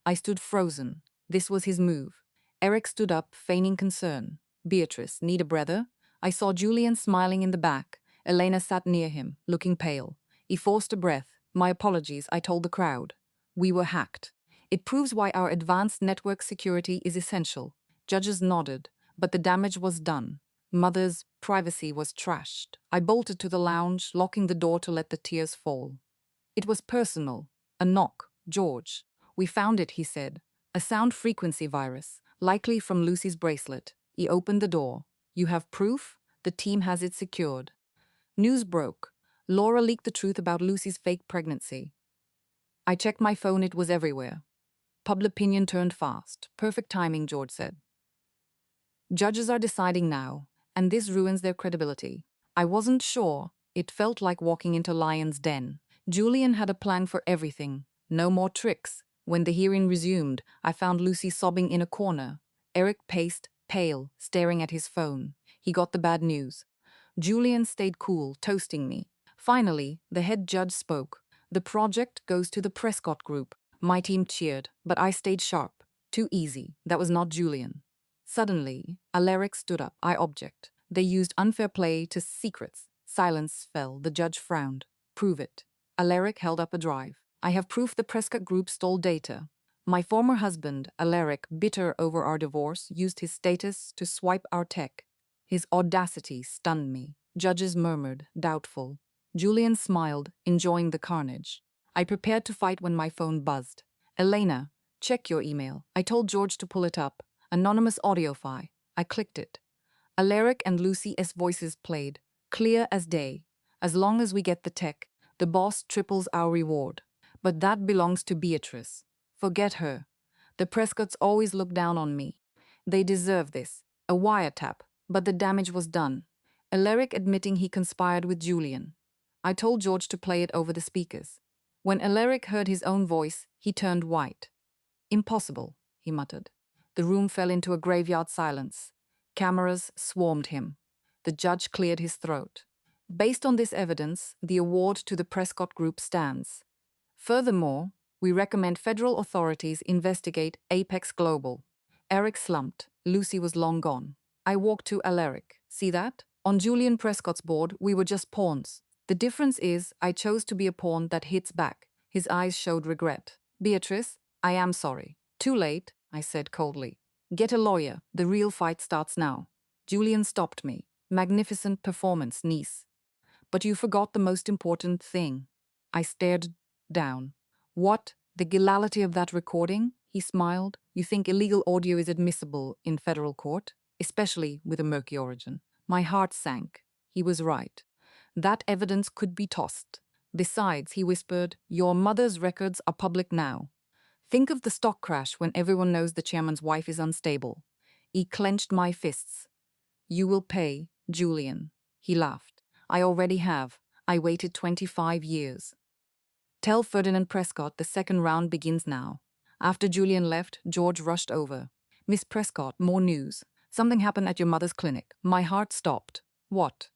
I stood frozen. This was his move. Eric stood up, feigning concern. Beatrice, need a breather? I saw Julian smiling in the back. Elena sat near him, looking pale. He forced a breath. My apologies, I told the crowd. We were hacked. It proves why our advanced network security is essential. Judges nodded, but the damage was done. Mother's privacy was trashed. I bolted to the lounge, locking the door to let the tears fall. It was personal. A knock. George. We found it, he said. A sound frequency virus, likely from Lucy's bracelet. He opened the door. You have proof? The team has it secured. News broke. Laura leaked the truth about Lucy's fake pregnancy. I checked my phone, it was everywhere. Public opinion turned fast. Perfect timing, George said. Judges are deciding now, and this ruins their credibility. I wasn't sure. It felt like walking into lion's den. Julian had a plan for everything. No more tricks. When the hearing resumed, I found Lucy sobbing in a corner. Eric paced, pale, staring at his phone. He got the bad news. Julian stayed cool, toasting me. Finally, the head judge spoke. The project goes to the Prescott Group. My team cheered, but I stayed sharp. Too easy. That was not Julian. Suddenly, Alaric stood up. I object. They used unfair play to secrets. Silence fell. The judge frowned. Prove it. Alaric held up a drive. I have proof the Prescott Group stole data. My former husband, Alaric, bitter over our divorce, used his status to swipe our tech. His audacity stunned me. Judges murmured, doubtful. Julian smiled, enjoying the carnage. I prepared to fight when my phone buzzed. Elena, check your email. I told George to pull it up. Anonymous audio file. I clicked it. Alaric and Lucy's voices played, clear as day. As long as we get the tech, the boss triples our reward. But that belongs to Beatrice. Forget her. The Prescotts always look down on me. They deserve this. A wiretap. But the damage was done. Alaric admitting he conspired with Julian. I told George to play it over the speakers. When Alaric heard his own voice, he turned white. Impossible, he muttered. The room fell into a graveyard silence. Cameras swarmed him. The judge cleared his throat. Based on this evidence, the award to the Prescott Group stands. Furthermore, We recommend federal authorities investigate Apex Global. Eric slumped. Lucy was long gone. I walked to Alaric. See that? On Julian Prescott's board, we were just pawns. The difference is I chose to be a pawn that hits back. His eyes showed regret. Beatrice, I am sorry. Too late, I said coldly. Get a lawyer. The real fight starts now. Julian stopped me. Magnificent performance, niece. But you forgot the most important thing. I stared down. What? The legality of that recording? He smiled. You think illegal audio is admissible in federal court? Especially with a murky origin. My heart sank. He was right. That evidence could be tossed. Besides, he whispered, your mother's records are public now. Think of the stock crash when everyone knows the chairman's wife is unstable. He clenched my fists. You will pay, Julian. He laughed. I already have. I waited 25 years. Tell Ferdinand Prescott the second round begins now. After Julian left, George rushed over. Miss Prescott, more news. Something happened at your mother's clinic. My heart stopped. What?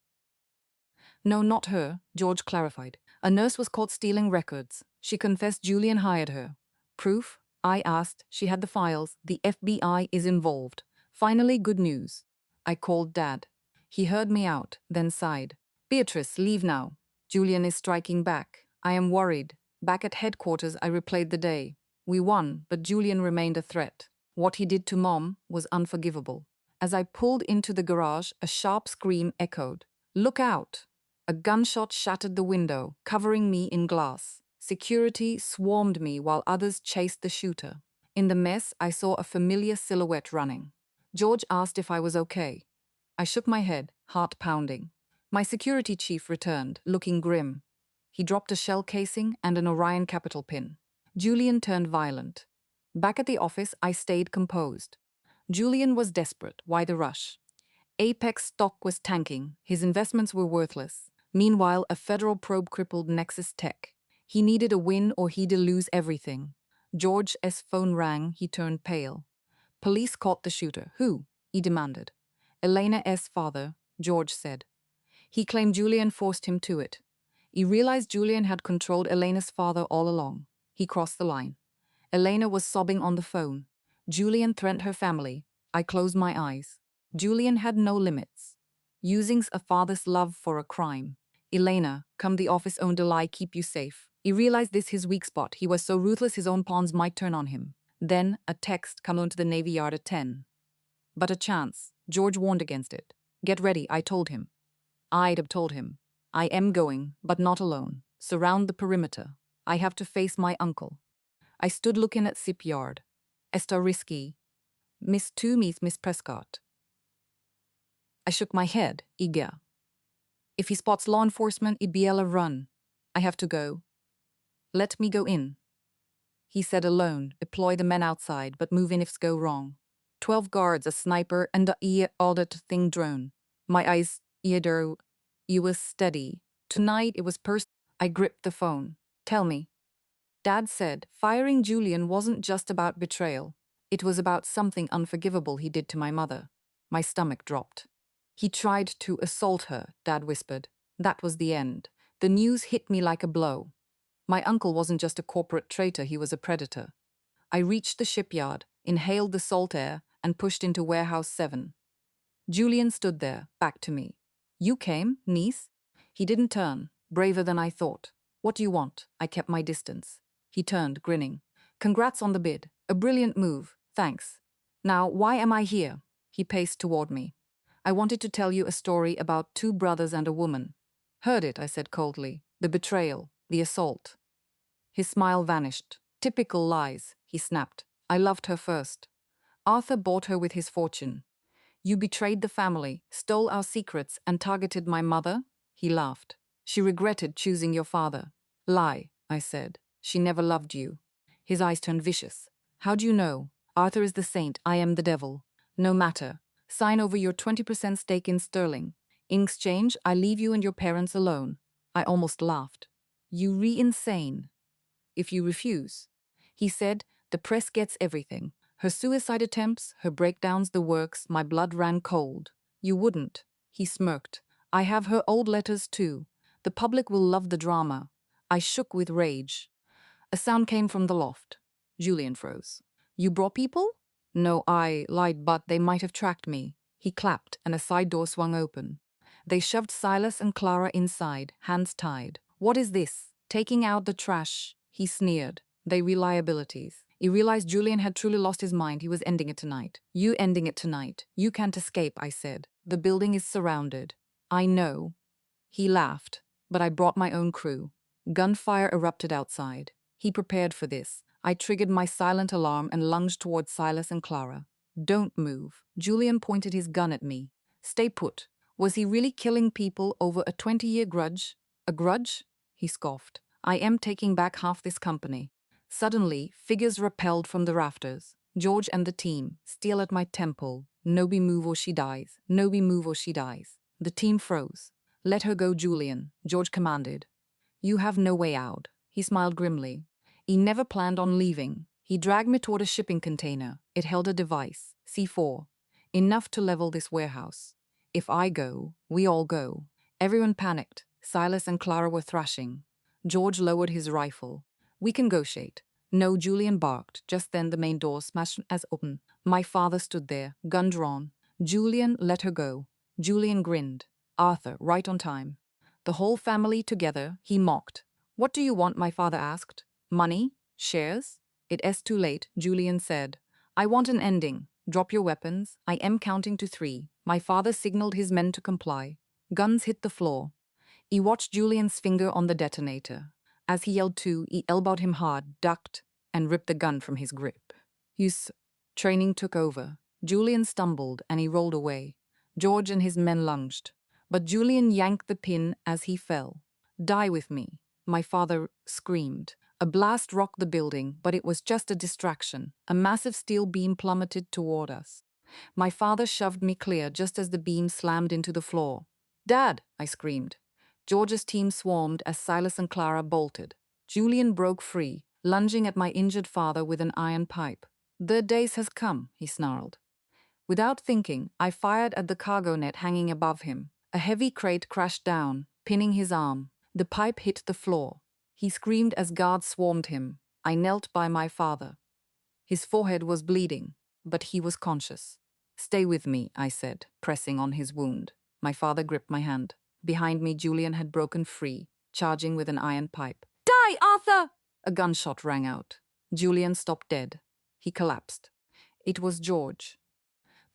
No, not her, George clarified. A nurse was caught stealing records. She confessed Julian hired her. Proof? I asked. She had the files. The FBI is involved. Finally, good news. I called Dad. He heard me out, then sighed. Beatrice, leave now. Julian is striking back. I am worried. Back at headquarters, I replayed the day. We won, but Julian remained a threat. What he did to Mom was unforgivable. As I pulled into the garage, a sharp scream echoed. Look out! A gunshot shattered the window, covering me in glass. Security swarmed me while others chased the shooter. In the mess, I saw a familiar silhouette running. George asked if I was okay. I shook my head, heart pounding. My security chief returned, looking grim. He dropped a shell casing and an Orion capital pin. Julian turned violent. Back at the office, I stayed composed. Julian was desperate. Why the rush? Apex stock was tanking. His investments were worthless. Meanwhile, a federal probe crippled Nexus Tech. He needed a win or he'd lose everything. George's phone rang. He turned pale. Police caught the shooter. Who? He demanded. Elena's father, George said. He claimed Julian forced him to it. He realized Julian had controlled Elena's father all along. He crossed the line. Elena was sobbing on the phone. Julian threatened her family. I closed my eyes. Julian had no limits. Using a father's love for a crime. Elena, come the office owned a lie, keep you safe. He realized this his weak spot. He was so ruthless his own pawns might turn on him. Then, a text come onto the Navy Yard at 10. But a chance. George warned against it. Get ready, I told him. I'd have told him. I am going, but not alone. Surround the perimeter. I have to face my uncle. I stood looking at Sip Yard. Esther risky. Miss Prescott. I shook my head, eager. If he spots law enforcement, it'd be a run. I have to go. Let me go in. He said alone, deploy the men outside, but move in if's go wrong. 12 guards, a sniper, and a audit thing drone. My eyes, either, you was steady. Tonight it was I gripped the phone. Tell me. Dad said, firing Julian wasn't just about betrayal. It was about something unforgivable he did to my mother. My stomach dropped. He tried to assault her, Dad whispered. That was the end. The news hit me like a blow. My uncle wasn't just a corporate traitor, he was a predator. I reached the shipyard, inhaled the salt air, and pushed into warehouse 7. Julian stood there, back to me. You came, niece? He didn't turn, braver than I thought. What do you want? I kept my distance. He turned, grinning. Congrats on the bid. A brilliant move. Thanks. Now, why am I here? He paced toward me. I wanted to tell you a story about 2 brothers and a woman. Heard it, I said coldly. The betrayal, the assault. His smile vanished. Typical lies, he snapped. I loved her first. Arthur bought her with his fortune. You betrayed the family, stole our secrets, and targeted my mother? He laughed. She regretted choosing your father. Lie, I said. She never loved you. His eyes turned vicious. How do you know? Arthur is the saint, I am the devil. No matter. Sign over your 20% stake in Sterling. In exchange, I leave you and your parents alone. I almost laughed. You insane. If you refuse. He said, the press gets everything. Her suicide attempts, her breakdowns, the works, my blood ran cold. You wouldn't. He smirked. I have her old letters too. The public will love the drama. I shook with rage. A sound came from the loft. Julian froze. You brought people? No, I lied, but they might have tracked me. He clapped, and a side door swung open. They shoved Silas and Clara inside, hands tied. What is this? Taking out the trash, he sneered. They reliabilities. He realized Julian had truly lost his mind. He was ending it tonight. You ending it tonight. You can't escape, I said. The building is surrounded. I know. He laughed, but I brought my own crew. Gunfire erupted outside. He prepared for this. I triggered my silent alarm and lunged towards Silas and Clara. Don't move. Julian pointed his gun at me. Stay put. Was he really killing people over a 20-year grudge? A grudge? He scoffed. I am taking back half this company. Suddenly, figures rappelled from the rafters. George and the team, steel at my temple. Nobody move or she dies. Nobody move or she dies. The team froze. Let her go, Julian, George commanded. You have no way out. He smiled grimly. He never planned on leaving. He dragged me toward a shipping container. It held a device, C4, enough to level this warehouse. If I go, we all go. Everyone panicked. Silas and Clara were thrashing. George lowered his rifle. We can negotiate. No, Julian barked. Just then the main door smashed as open. My father stood there, gun drawn. Julian, let her go. Julian grinned. Arthur, right on time. The whole family together, he mocked. What do you want, my father asked. Money? Shares? It is too late, Julian said. I want an ending. Drop your weapons. I am counting to 3. My father signaled his men to comply. Guns hit the floor. He watched Julian's finger on the detonator. As he yelled to, he elbowed him hard, ducked, and ripped the gun from his grip. His training took over. Julian stumbled and he rolled away. George and his men lunged. But Julian yanked the pin as he fell. Die with me, my father screamed. A blast rocked the building, but it was just a distraction. A massive steel beam plummeted toward us. My father shoved me clear just as the beam slammed into the floor. Dad, I screamed. George's team swarmed as Silas and Clara bolted. Julian broke free, lunging at my injured father with an iron pipe. The days has come, he snarled. Without thinking, I fired at the cargo net hanging above him. A heavy crate crashed down, pinning his arm. The pipe hit the floor. He screamed as guards swarmed him. I knelt by my father. His forehead was bleeding, but he was conscious. Stay with me, I said, pressing on his wound. My father gripped my hand. Behind me, Julian had broken free, charging with an iron pipe. Die, Arthur! A gunshot rang out. Julian stopped dead. He collapsed. It was George.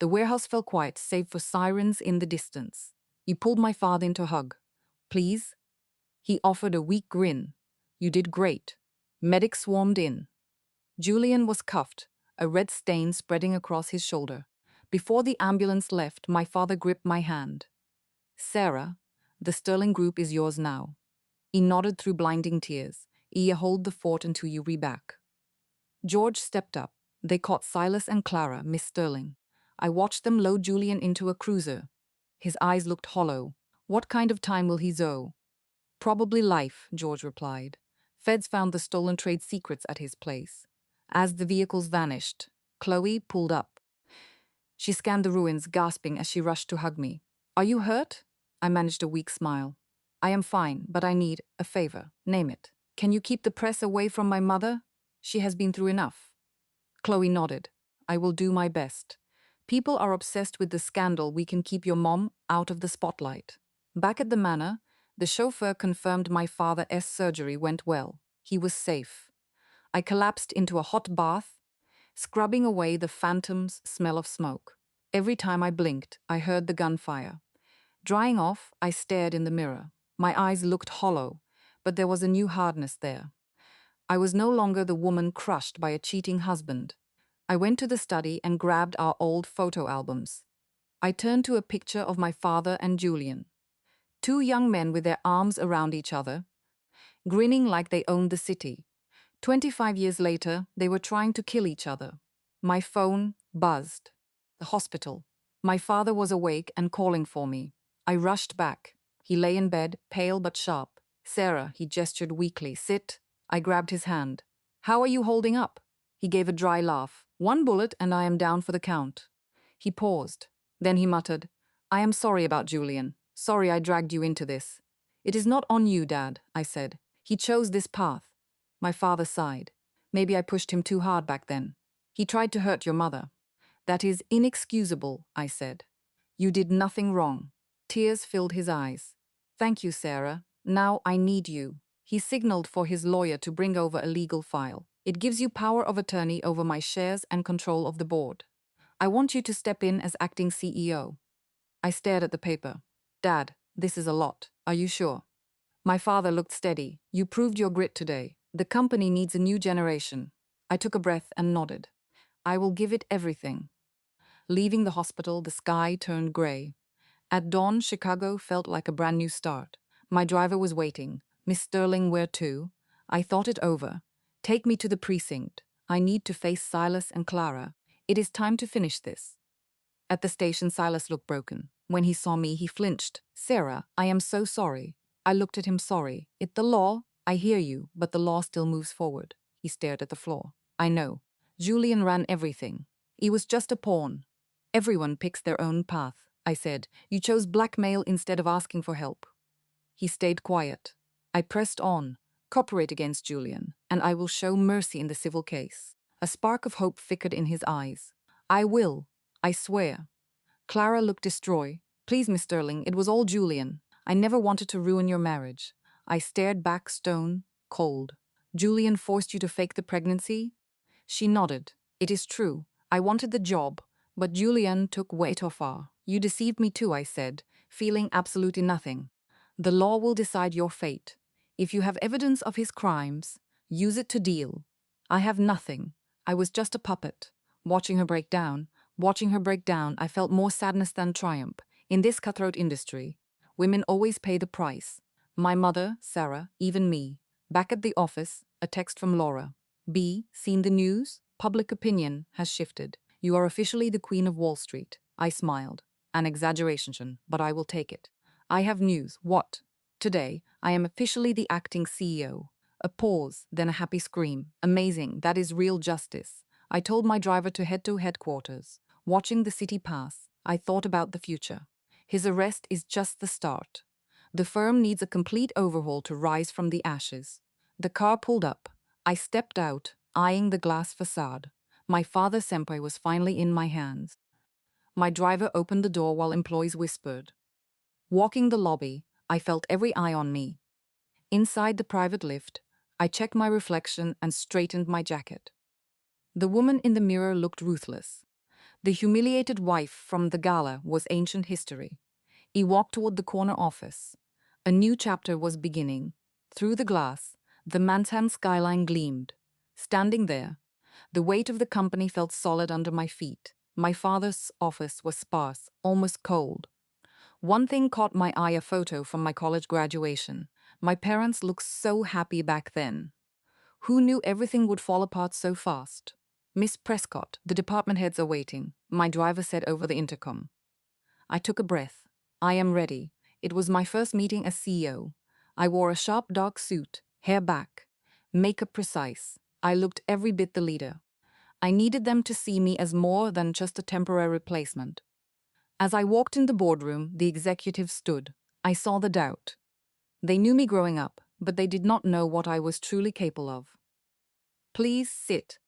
The warehouse fell quiet, save for sirens in the distance. He pulled my father into a hug. Please? He offered a weak grin. You did great. Medics swarmed in. Julian was cuffed, a red stain spreading across his shoulder. Before the ambulance left, my father gripped my hand. Sarah, the Sterling Group is yours now. He nodded through blinding tears. You hold the fort until you re-back. George stepped up. They caught Silas and Clara, Miss Sterling. I watched them load Julian into a cruiser. His eyes looked hollow. What kind of time will he zo? Probably life, George replied. Feds found the stolen trade secrets at his place. As the vehicles vanished, Chloe pulled up. She scanned the ruins, gasping as she rushed to hug me. Are you hurt? I managed a weak smile. I am fine, but I need a favor. Name it. Can you keep the press away from my mother? She has been through enough. Chloe nodded. I will do my best. People are obsessed with the scandal. We can keep your mom out of the spotlight. Back at the manor, the chauffeur confirmed my father's surgery went well. He was safe. I collapsed into a hot bath, scrubbing away the phantom's smell of smoke. Every time I blinked, I heard the gunfire. Drying off, I stared in the mirror. My eyes looked hollow, but there was a new hardness there. I was no longer the woman crushed by a cheating husband. I went to the study and grabbed our old photo albums. I turned to a picture of my father and Julian. 2 young men with their arms around each other, grinning like they owned the city. 25 years later, they were trying to kill each other. My phone buzzed. The hospital. My father was awake and calling for me. I rushed back. He lay in bed, pale but sharp. Sarah, he gestured weakly. Sit. I grabbed his hand. How are you holding up? He gave a dry laugh. 1 bullet and I am down for the count. He paused. Then he muttered, I am sorry about Julian. Sorry I dragged you into this. It is not on you, Dad, I said. He chose this path. My father sighed. Maybe I pushed him too hard back then. He tried to hurt your mother. That is inexcusable, I said. You did nothing wrong. Tears filled his eyes. Thank you, Sarah. Now I need you. He signaled for his lawyer to bring over a legal file. It gives you power of attorney over my shares and control of the board. I want you to step in as acting CEO. I stared at the paper. Dad, this is a lot. Are you sure? My father looked steady. You proved your grit today. The company needs a new generation. I took a breath and nodded. I will give it everything. Leaving the hospital, the sky turned gray. At dawn, Chicago felt like a brand new start. My driver was waiting. Miss Sterling, where to? I thought it over. Take me to the precinct. I need to face Silas and Clara. It is time to finish this. At the station, Silas looked broken. When he saw me, he flinched. Sarah, I am so sorry. I looked at him sorry. It's the law. I hear you, but the law still moves forward. He stared at the floor. I know. Julian ran everything. He was just a pawn. Everyone picks their own path, I said. You chose blackmail instead of asking for help. He stayed quiet. I pressed on. Cooperate against Julian, and I will show mercy in the civil case. A spark of hope flickered in his eyes. I will. I swear. Clara looked distraught. Please, Miss Sterling, it was all Julian. I never wanted to ruin your marriage. I stared back, stone, cold. Julian forced you to fake the pregnancy? She nodded. It is true. I wanted the job, but Julian took way too far. You deceived me too, I said, feeling absolutely nothing. The law will decide your fate. If you have evidence of his crimes, use it to deal. I have nothing. I was just a puppet. Watching her break down, I felt more sadness than triumph. In this cutthroat industry, women always pay the price. My mother, Sarah, even me. Back at the office, a text from Laura. B, seen the news? Public opinion has shifted. You are officially the Queen of Wall Street. I smiled. An exaggeration, but I will take it. I have news. What? Today, I am officially the acting CEO. A pause, then a happy scream. Amazing, that is real justice. I told my driver to head to headquarters. Watching the city pass, I thought about the future. His arrest is just the start. The firm needs a complete overhaul to rise from the ashes. The car pulled up. I stepped out, eyeing the glass facade. My father senpai was finally in my hands. My driver opened the door while employees whispered. Walking the lobby, I felt every eye on me. Inside the private lift, I checked my reflection and straightened my jacket. The woman in the mirror looked ruthless. The humiliated wife from the gala was ancient history. He walked toward the corner office. A new chapter was beginning. Through the glass, the Manhattan skyline gleamed. Standing there, the weight of the company felt solid under my feet. My father's office was sparse, almost cold. One thing caught my eye, a photo from my college graduation. My parents looked so happy back then. Who knew everything would fall apart so fast? Miss Prescott, the department heads are waiting, my driver said over the intercom. I took a breath. I am ready. It was my first meeting as CEO. I wore a sharp dark suit, hair back, makeup precise. I looked every bit the leader. I needed them to see me as more than just a temporary replacement. As I walked in the boardroom, the executives stood. I saw the doubt. They knew me growing up, but they did not know what I was truly capable of. Please sit,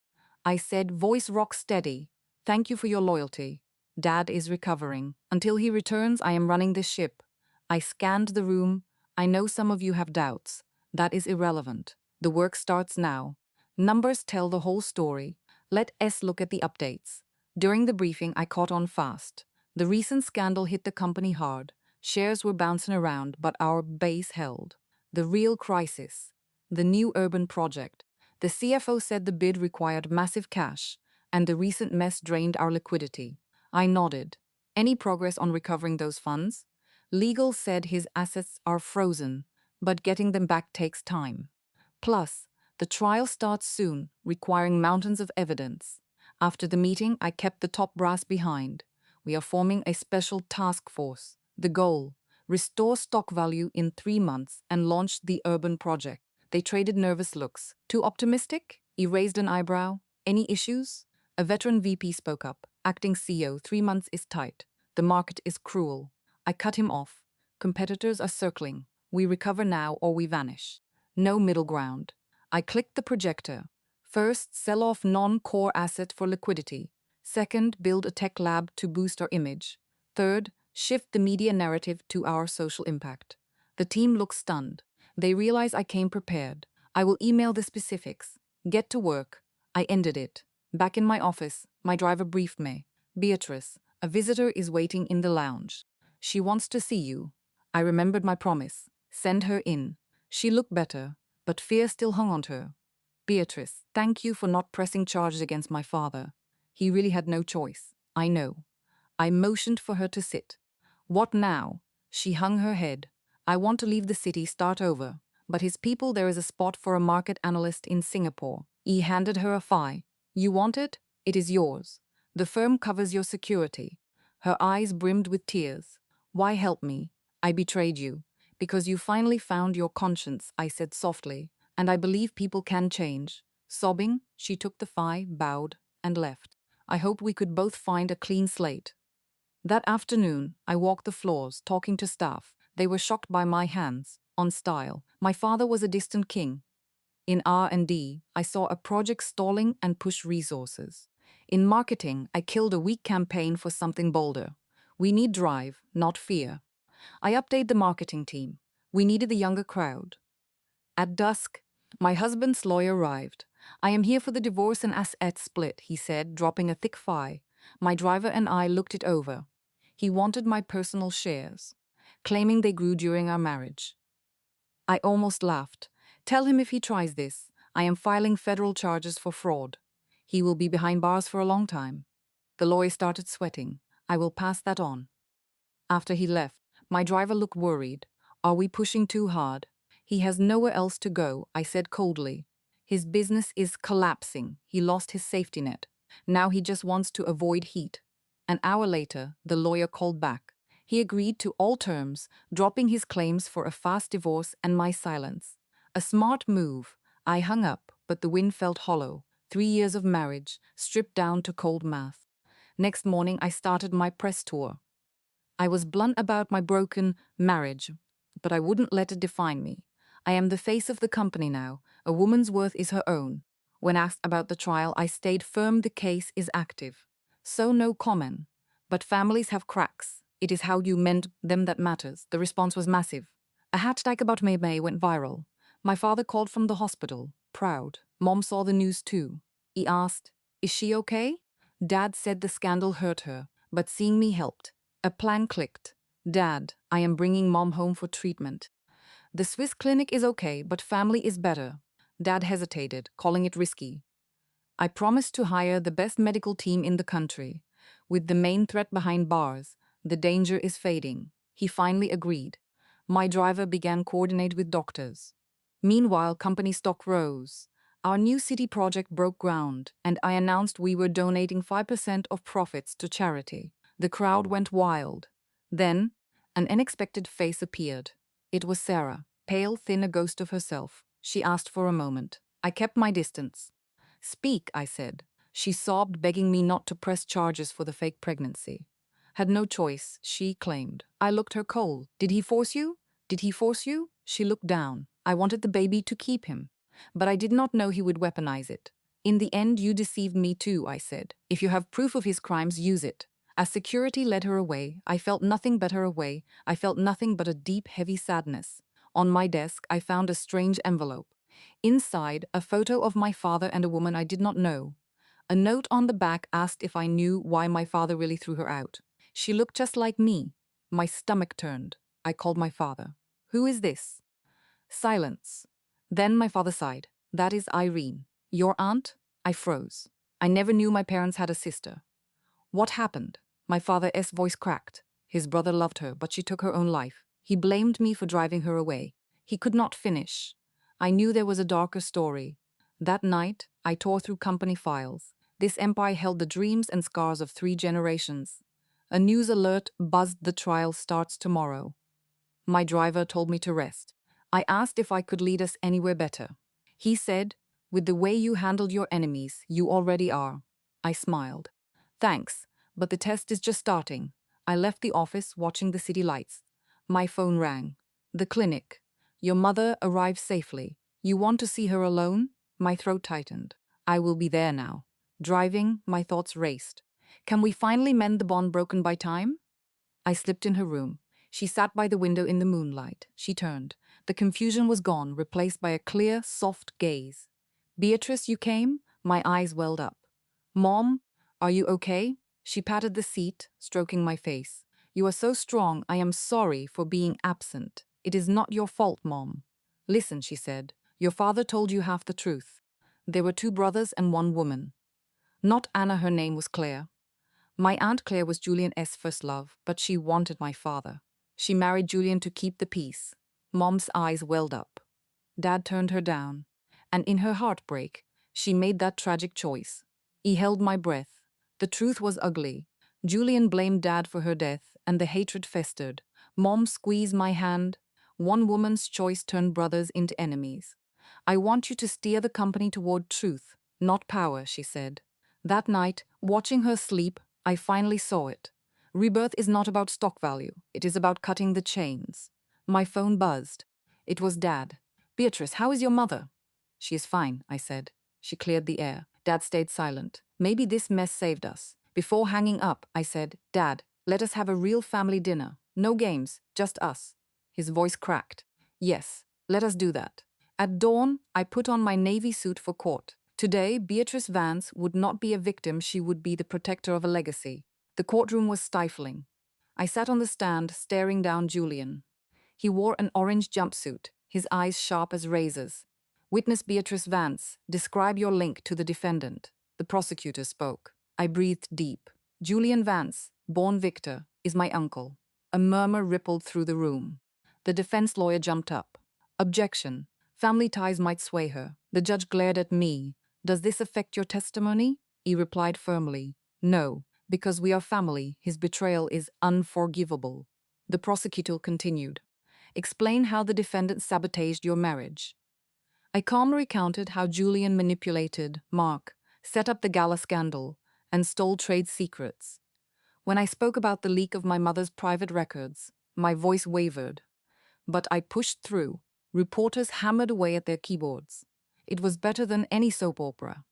I said, voice rock steady. Thank you for your loyalty. Dad is recovering. Until he returns, I am running this ship. I scanned the room. I know some of you have doubts. That is irrelevant. The work starts now. Numbers tell the whole story. Let S look at the updates. During the briefing, I caught on fast. The recent scandal hit the company hard. Shares were bouncing around, but our base held. The real crisis. The new urban project. The CFO said the bid required massive cash, and the recent mess drained our liquidity. I nodded. Any progress on recovering those funds? Legal said his assets are frozen, but getting them back takes time. Plus, the trial starts soon, requiring mountains of evidence. After the meeting, I kept the top brass behind. We are forming a special task force. The goal: restore stock value in 3 months and launch the urban project. They traded nervous looks. Too optimistic? He raised an eyebrow. Any issues? A veteran VP spoke up. Acting CEO, 3 months is tight. The market is cruel. I cut him off. Competitors are circling. We recover now or we vanish. No middle ground. I clicked the projector. First, sell off non-core asset for liquidity. Second, build a tech lab to boost our image. Third, shift the media narrative to our social impact. The team looks stunned. They realize I came prepared. I will email the specifics. Get to work. I ended it. Back in my office, my driver briefed me. Beatrice, a visitor is waiting in the lounge. She wants to see you. I remembered my promise. Send her in. She looked better, but fear still hung on her. Beatrice, thank you for not pressing charges against my father. He really had no choice. I know. I motioned for her to sit. What now? She hung her head. I want to leave the city, start over. But his people, there is a spot for a market analyst in Singapore. He handed her a file. You want it? It is yours. The firm covers your security. Her eyes brimmed with tears. Why help me? I betrayed you. Because you finally found your conscience, I said softly, and I believe people can change. Sobbing, she took the file, bowed, and left. I hoped we could both find a clean slate. That afternoon, I walked the floors, talking to staff. They were shocked by my hands, on style. My father was a distant king. In R&D, I saw a project stalling and push resources. In marketing, I killed a weak campaign for something bolder. We need drive, not fear. I updated the marketing team. We needed the younger crowd. At dusk, my husband's lawyer arrived. I am here for the divorce and asset split, he said, dropping a thick file. My driver and I looked it over. He wanted my personal shares, claiming they grew during our marriage. I almost laughed. Tell him if he tries this, I am filing federal charges for fraud. He will be behind bars for a long time. The lawyer started sweating. I will pass that on. After he left, my driver looked worried. Are we pushing too hard? He has nowhere else to go, I said coldly. His business is collapsing. He lost his safety net. Now he just wants to avoid heat. An hour later, the lawyer called back. He agreed to all terms, dropping his claims for a fast divorce and my silence. A smart move. I hung up, but the wind felt hollow. 3 years of marriage, stripped down to cold math. Next morning, I started my press tour. I was blunt about my broken marriage, but I wouldn't let it define me. I am the face of the company now. A woman's worth is her own. When asked about the trial, I stayed firm the case is active. So no comment. But families have cracks. It is how you mend them that matters. The response was massive. A hashtag about May went viral. My father called from the hospital, proud. Mom saw the news too. He asked, is she okay? Dad said the scandal hurt her, but seeing me helped. A plan clicked. Dad, I am bringing Mom home for treatment. The Swiss clinic is okay, but family is better. Dad hesitated, calling it risky. I promised to hire the best medical team in the country. With the main threat behind bars, the danger is fading. He finally agreed. My driver began coordinate with doctors. Meanwhile, company stock rose. Our new city project broke ground, and I announced we were donating 5% of profits to charity. The crowd went wild. Then, an unexpected face appeared. It was Sarah, pale, thin, a ghost of herself. She asked for a moment. I kept my distance. Speak, I said. She sobbed, begging me not to press charges for the fake pregnancy. Had no choice, she claimed. I looked her cold. Did he force you? Did he force you? She looked down. I wanted the baby to keep him, but I did not know he would weaponize it. In the end, you deceived me too, I said. If you have proof of his crimes, use it. As security led her away, I felt nothing but her away. I felt nothing but a deep, heavy sadness. On my desk, I found a strange envelope. Inside, a photo of my father and a woman I did not know. A note on the back asked if I knew why my father really threw her out. She looked just like me. My stomach turned. I called my father. Who is this? Silence. Then my father sighed. That is Irene. Your aunt? I froze. I never knew my parents had a sister. What happened? My father's voice cracked. His brother loved her, but she took her own life. He blamed me for driving her away. He could not finish. I knew there was a darker story. That night, I tore through company files. This empire held the dreams and scars of 3 generations. A news alert buzzed, the trial starts tomorrow. My driver told me to rest. I asked if I could lead us anywhere better. He said, with the way you handled your enemies, you already are. I smiled. Thanks, but the test is just starting. I left the office watching the city lights. My phone rang. The clinic. Your mother arrived safely. You want to see her alone? My throat tightened. I will be there now. Driving, my thoughts raced. Can we finally mend the bond broken by time? I slipped in her room. She sat by the window in the moonlight. She turned. The confusion was gone, replaced by a clear, soft gaze. Beatrice, you came? My eyes welled up. Mom, are you okay? She patted the seat, stroking my face. You are so strong, I am sorry for being absent. It is not your fault, Mom. Listen, she said. Your father told you half the truth. There were 2 brothers and 1 woman. Not Anna, her name was Claire. My Aunt Claire was Julian's first love, but she wanted my father. She married Julian to keep the peace. Mom's eyes welled up. Dad turned her down, and in her heartbreak, she made that tragic choice. He held my breath. The truth was ugly. Julian blamed Dad for her death, and the hatred festered. Mom squeezed my hand. One woman's choice turned brothers into enemies. I want you to steer the company toward truth, not power, she said. That night, watching her sleep, I finally saw it. Rebirth is not about stock value. It is about cutting the chains. My phone buzzed. It was Dad. Beatrice, how is your mother? She is fine, I said. She cleared the air. Dad stayed silent. Maybe this mess saved us. Before hanging up, I said, Dad, let us have a real family dinner. No games, just us. His voice cracked. Yes, let us do that. At dawn, I put on my navy suit for court. Today, Beatrice Vance would not be a victim, she would be the protector of a legacy. The courtroom was stifling. I sat on the stand, staring down Julian. He wore an orange jumpsuit, his eyes sharp as razors. Witness Beatrice Vance, describe your link to the defendant. The prosecutor spoke. I breathed deep. Julian Vance, born Victor, is my uncle. A murmur rippled through the room. The defense lawyer jumped up. Objection. Family ties might sway her. The judge glared at me. Does this affect your testimony? He replied firmly. No, because we are family. His betrayal is unforgivable. The prosecutor continued. Explain how the defendant sabotaged your marriage. I calmly recounted how Julian manipulated Mark, set up the gala scandal, and stole trade secrets. When I spoke about the leak of my mother's private records, my voice wavered. But I pushed through. Reporters hammered away at their keyboards. It was better than any soap opera.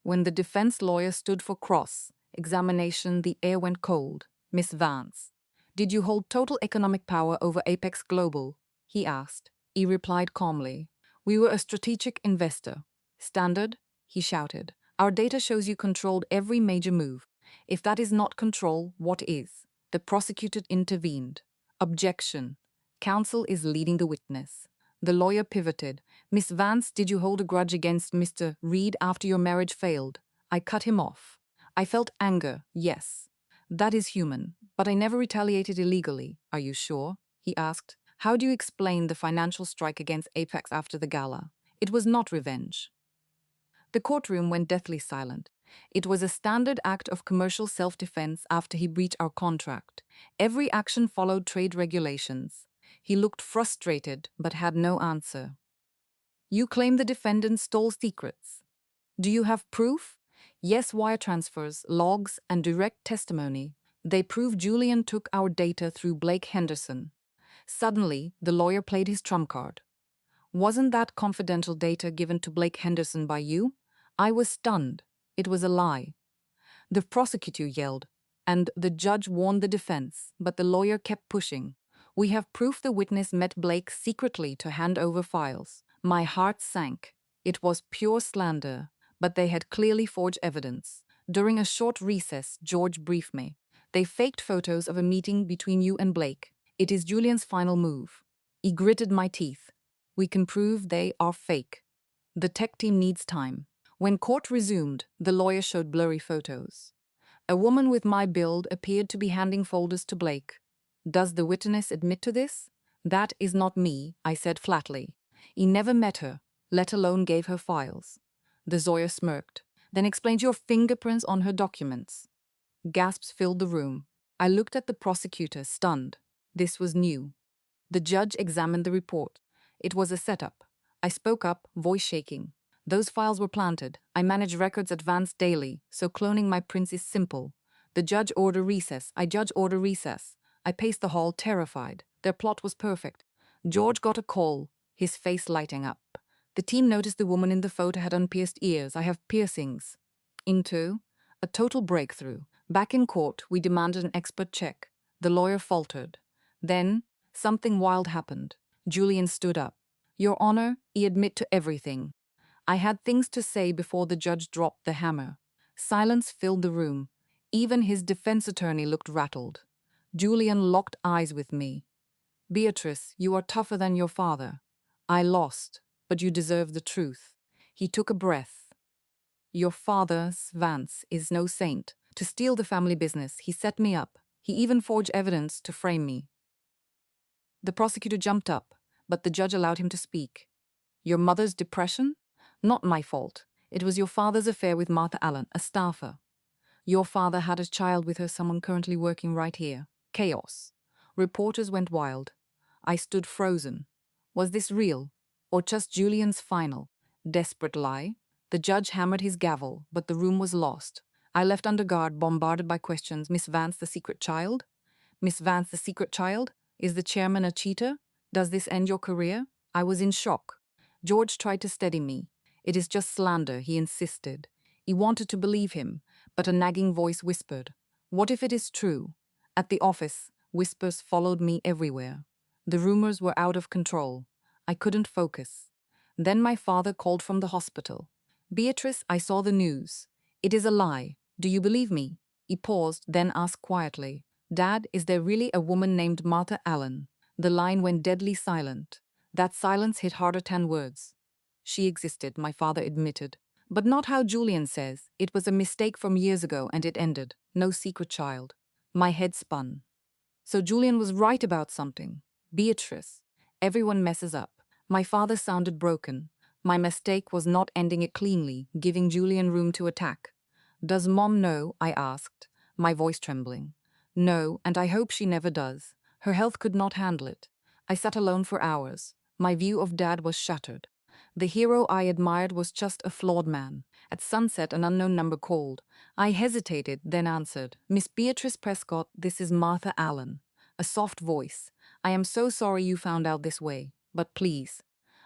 When the defense lawyer stood for cross-examination, the air went cold. Miss Vance, did you hold total economic power over Apex Global? He asked. He replied calmly. We were a strategic investor. Standard? He shouted. Our data shows you controlled every major move. If that is not control, what is? The prosecutor intervened. Objection. Counsel is leading the witness. The lawyer pivoted. Miss Vance, did you hold a grudge against Mr. Reed after your marriage failed? I cut him off. I felt anger, yes. That is human, but I never retaliated illegally. Are you sure? He asked. How do you explain the financial strike against Apex after the gala? It was not revenge. The courtroom went deathly silent. It was a standard act of commercial self-defense after he breached our contract. Every action followed trade regulations. He looked frustrated, but had no answer. You claim the defendant stole secrets. Do you have proof? Yes, wire transfers, logs, and direct testimony. They prove Julian took our data through Blake Henderson. Suddenly, the lawyer played his trump card. Wasn't that confidential data given to Blake Henderson by you? I was stunned. It was a lie. The prosecutor yelled, and the judge warned the defense, but the lawyer kept pushing. We have proof the witness met Blake secretly to hand over files. My heart sank. It was pure slander, but they had clearly forged evidence. During a short recess, George briefed me. They faked photos of a meeting between you and Blake. It is Julian's final move. He gritted my teeth. We can prove they are fake. The tech team needs time. When court resumed, the lawyer showed blurry photos. A woman with my build appeared to be handing folders to Blake. Does the witness admit to this? That is not me, I said flatly. He never met her, let alone gave her files. The lawyer smirked, then explained your fingerprints on her documents. Gasps filled the room. I looked at the prosecutor, stunned. This was new. The judge examined the report. It was a setup. I spoke up, voice shaking. Those files were planted. I manage records at Vance daily, so cloning my prints is simple. The judge order recess. I judge order recess. I paced the hall, terrified. Their plot was perfect. George got a call, his face lighting up. The team noticed the woman in the photo had unpierced ears. I have piercings. Into a total breakthrough. Back in court, we demanded an expert check. The lawyer faltered. Then, something wild happened. Julian stood up. Your Honor, I admit to everything. I had things to say before the judge dropped the hammer. Silence filled the room. Even his defense attorney looked rattled. Julian locked eyes with me. Beatrice, you are tougher than your father. I lost, but you deserve the truth. He took a breath. Your father, Vance, is no saint. To steal the family business, he set me up. He even forged evidence to frame me. The prosecutor jumped up, but the judge allowed him to speak. Your mother's depression? Not my fault. It was your father's affair with Martha Allen, a staffer. Your father had a child with her, someone currently working right here. Chaos. Reporters went wild. I stood frozen. Was this real? Or just Julian's final, desperate lie? The judge hammered his gavel, but the room was lost. I left under guard, bombarded by questions. Miss Vance, the secret child? Miss Vance, the secret child? Is the chairman a cheater? Does this end your career? I was in shock. George tried to steady me. It is just slander, he insisted. He wanted to believe him, but a nagging voice whispered, what if it is true? At the office, whispers followed me everywhere. The rumors were out of control. I couldn't focus. Then my father called from the hospital. Beatrice, I saw the news. It is a lie. Do you believe me? He paused, then asked quietly, Dad, is there really a woman named Martha Allen? The line went deadly silent. That silence hit harder 10 words. She existed, my father admitted. But not how Julian says. It was a mistake from years ago and it ended. No secret child. My head spun. So Julian was right about something. Beatrice. Everyone messes up. My father sounded broken. My mistake was not ending it cleanly, giving Julian room to attack. Does Mom know? I asked, my voice trembling. No, and I hope she never does. Her health could not handle it. I sat alone for hours. My view of Dad was shattered. The hero I admired was just a flawed man. At sunset, an unknown number called. I hesitated, then answered. Miss Beatrice Prescott, this is Martha Allen. A soft voice. I am so sorry you found out this way, but please.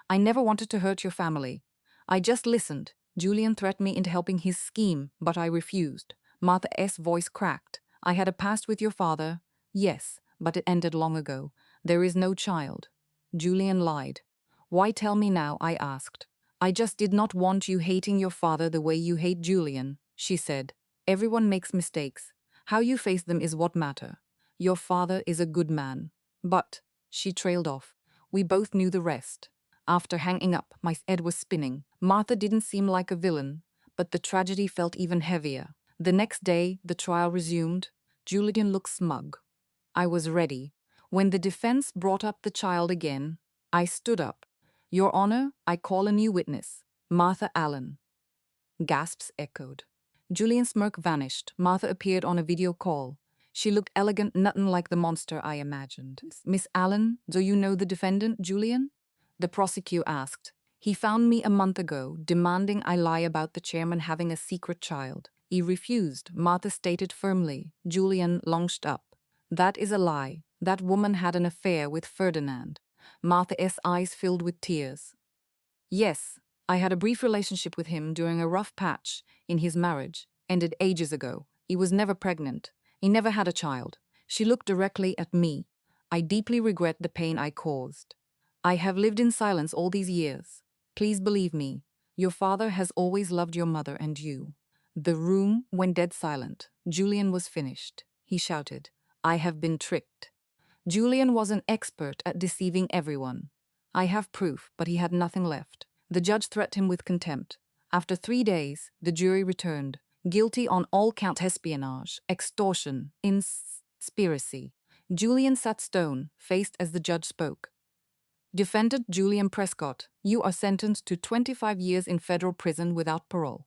I never wanted to hurt your family. I just listened. Julian threatened me into helping his scheme, but I refused. Martha's voice cracked. I had a past with your father. Yes, but it ended long ago. There is no child. Julian lied. Why tell me now? I asked. I just did not want you hating your father the way you hate Julian, she said. Everyone makes mistakes. How you face them is what matter. Your father is a good man. But, she trailed off. We both knew the rest. After hanging up, my head was spinning. Martha didn't seem like a villain, but the tragedy felt even heavier. The next day, the trial resumed. Julian looked smug. I was ready. When the defense brought up the child again, I stood up. Your Honor, I call a new witness. Martha Allen. Gasps echoed. Julian's smirk vanished. Martha appeared on a video call. She looked elegant, nothing like the monster I imagined. Miss Allen, do you know the defendant, Julian? The prosecutor asked. He found me a month ago, demanding I lie about the chairman having a secret child. He refused, Martha stated firmly. Julian launched up. That is a lie. That woman had an affair with Ferdinand. Martha's eyes filled with tears. Yes, I had a brief relationship with him during a rough patch in his marriage, ended ages ago. He was never pregnant. He never had a child. She looked directly at me. I deeply regret the pain I caused. I have lived in silence all these years. Please believe me. Your father has always loved your mother and you. The room went dead silent. Julian was finished. He shouted, I have been tricked. Julian was an expert at deceiving everyone. I have proof, but he had nothing left. The judge threatened him with contempt. After 3 days, the jury returned, guilty on all counts: espionage, extortion, conspiracy. Julian sat stone, faced as the judge spoke. Defendant Julian Prescott, you are sentenced to 25 years in federal prison without parole.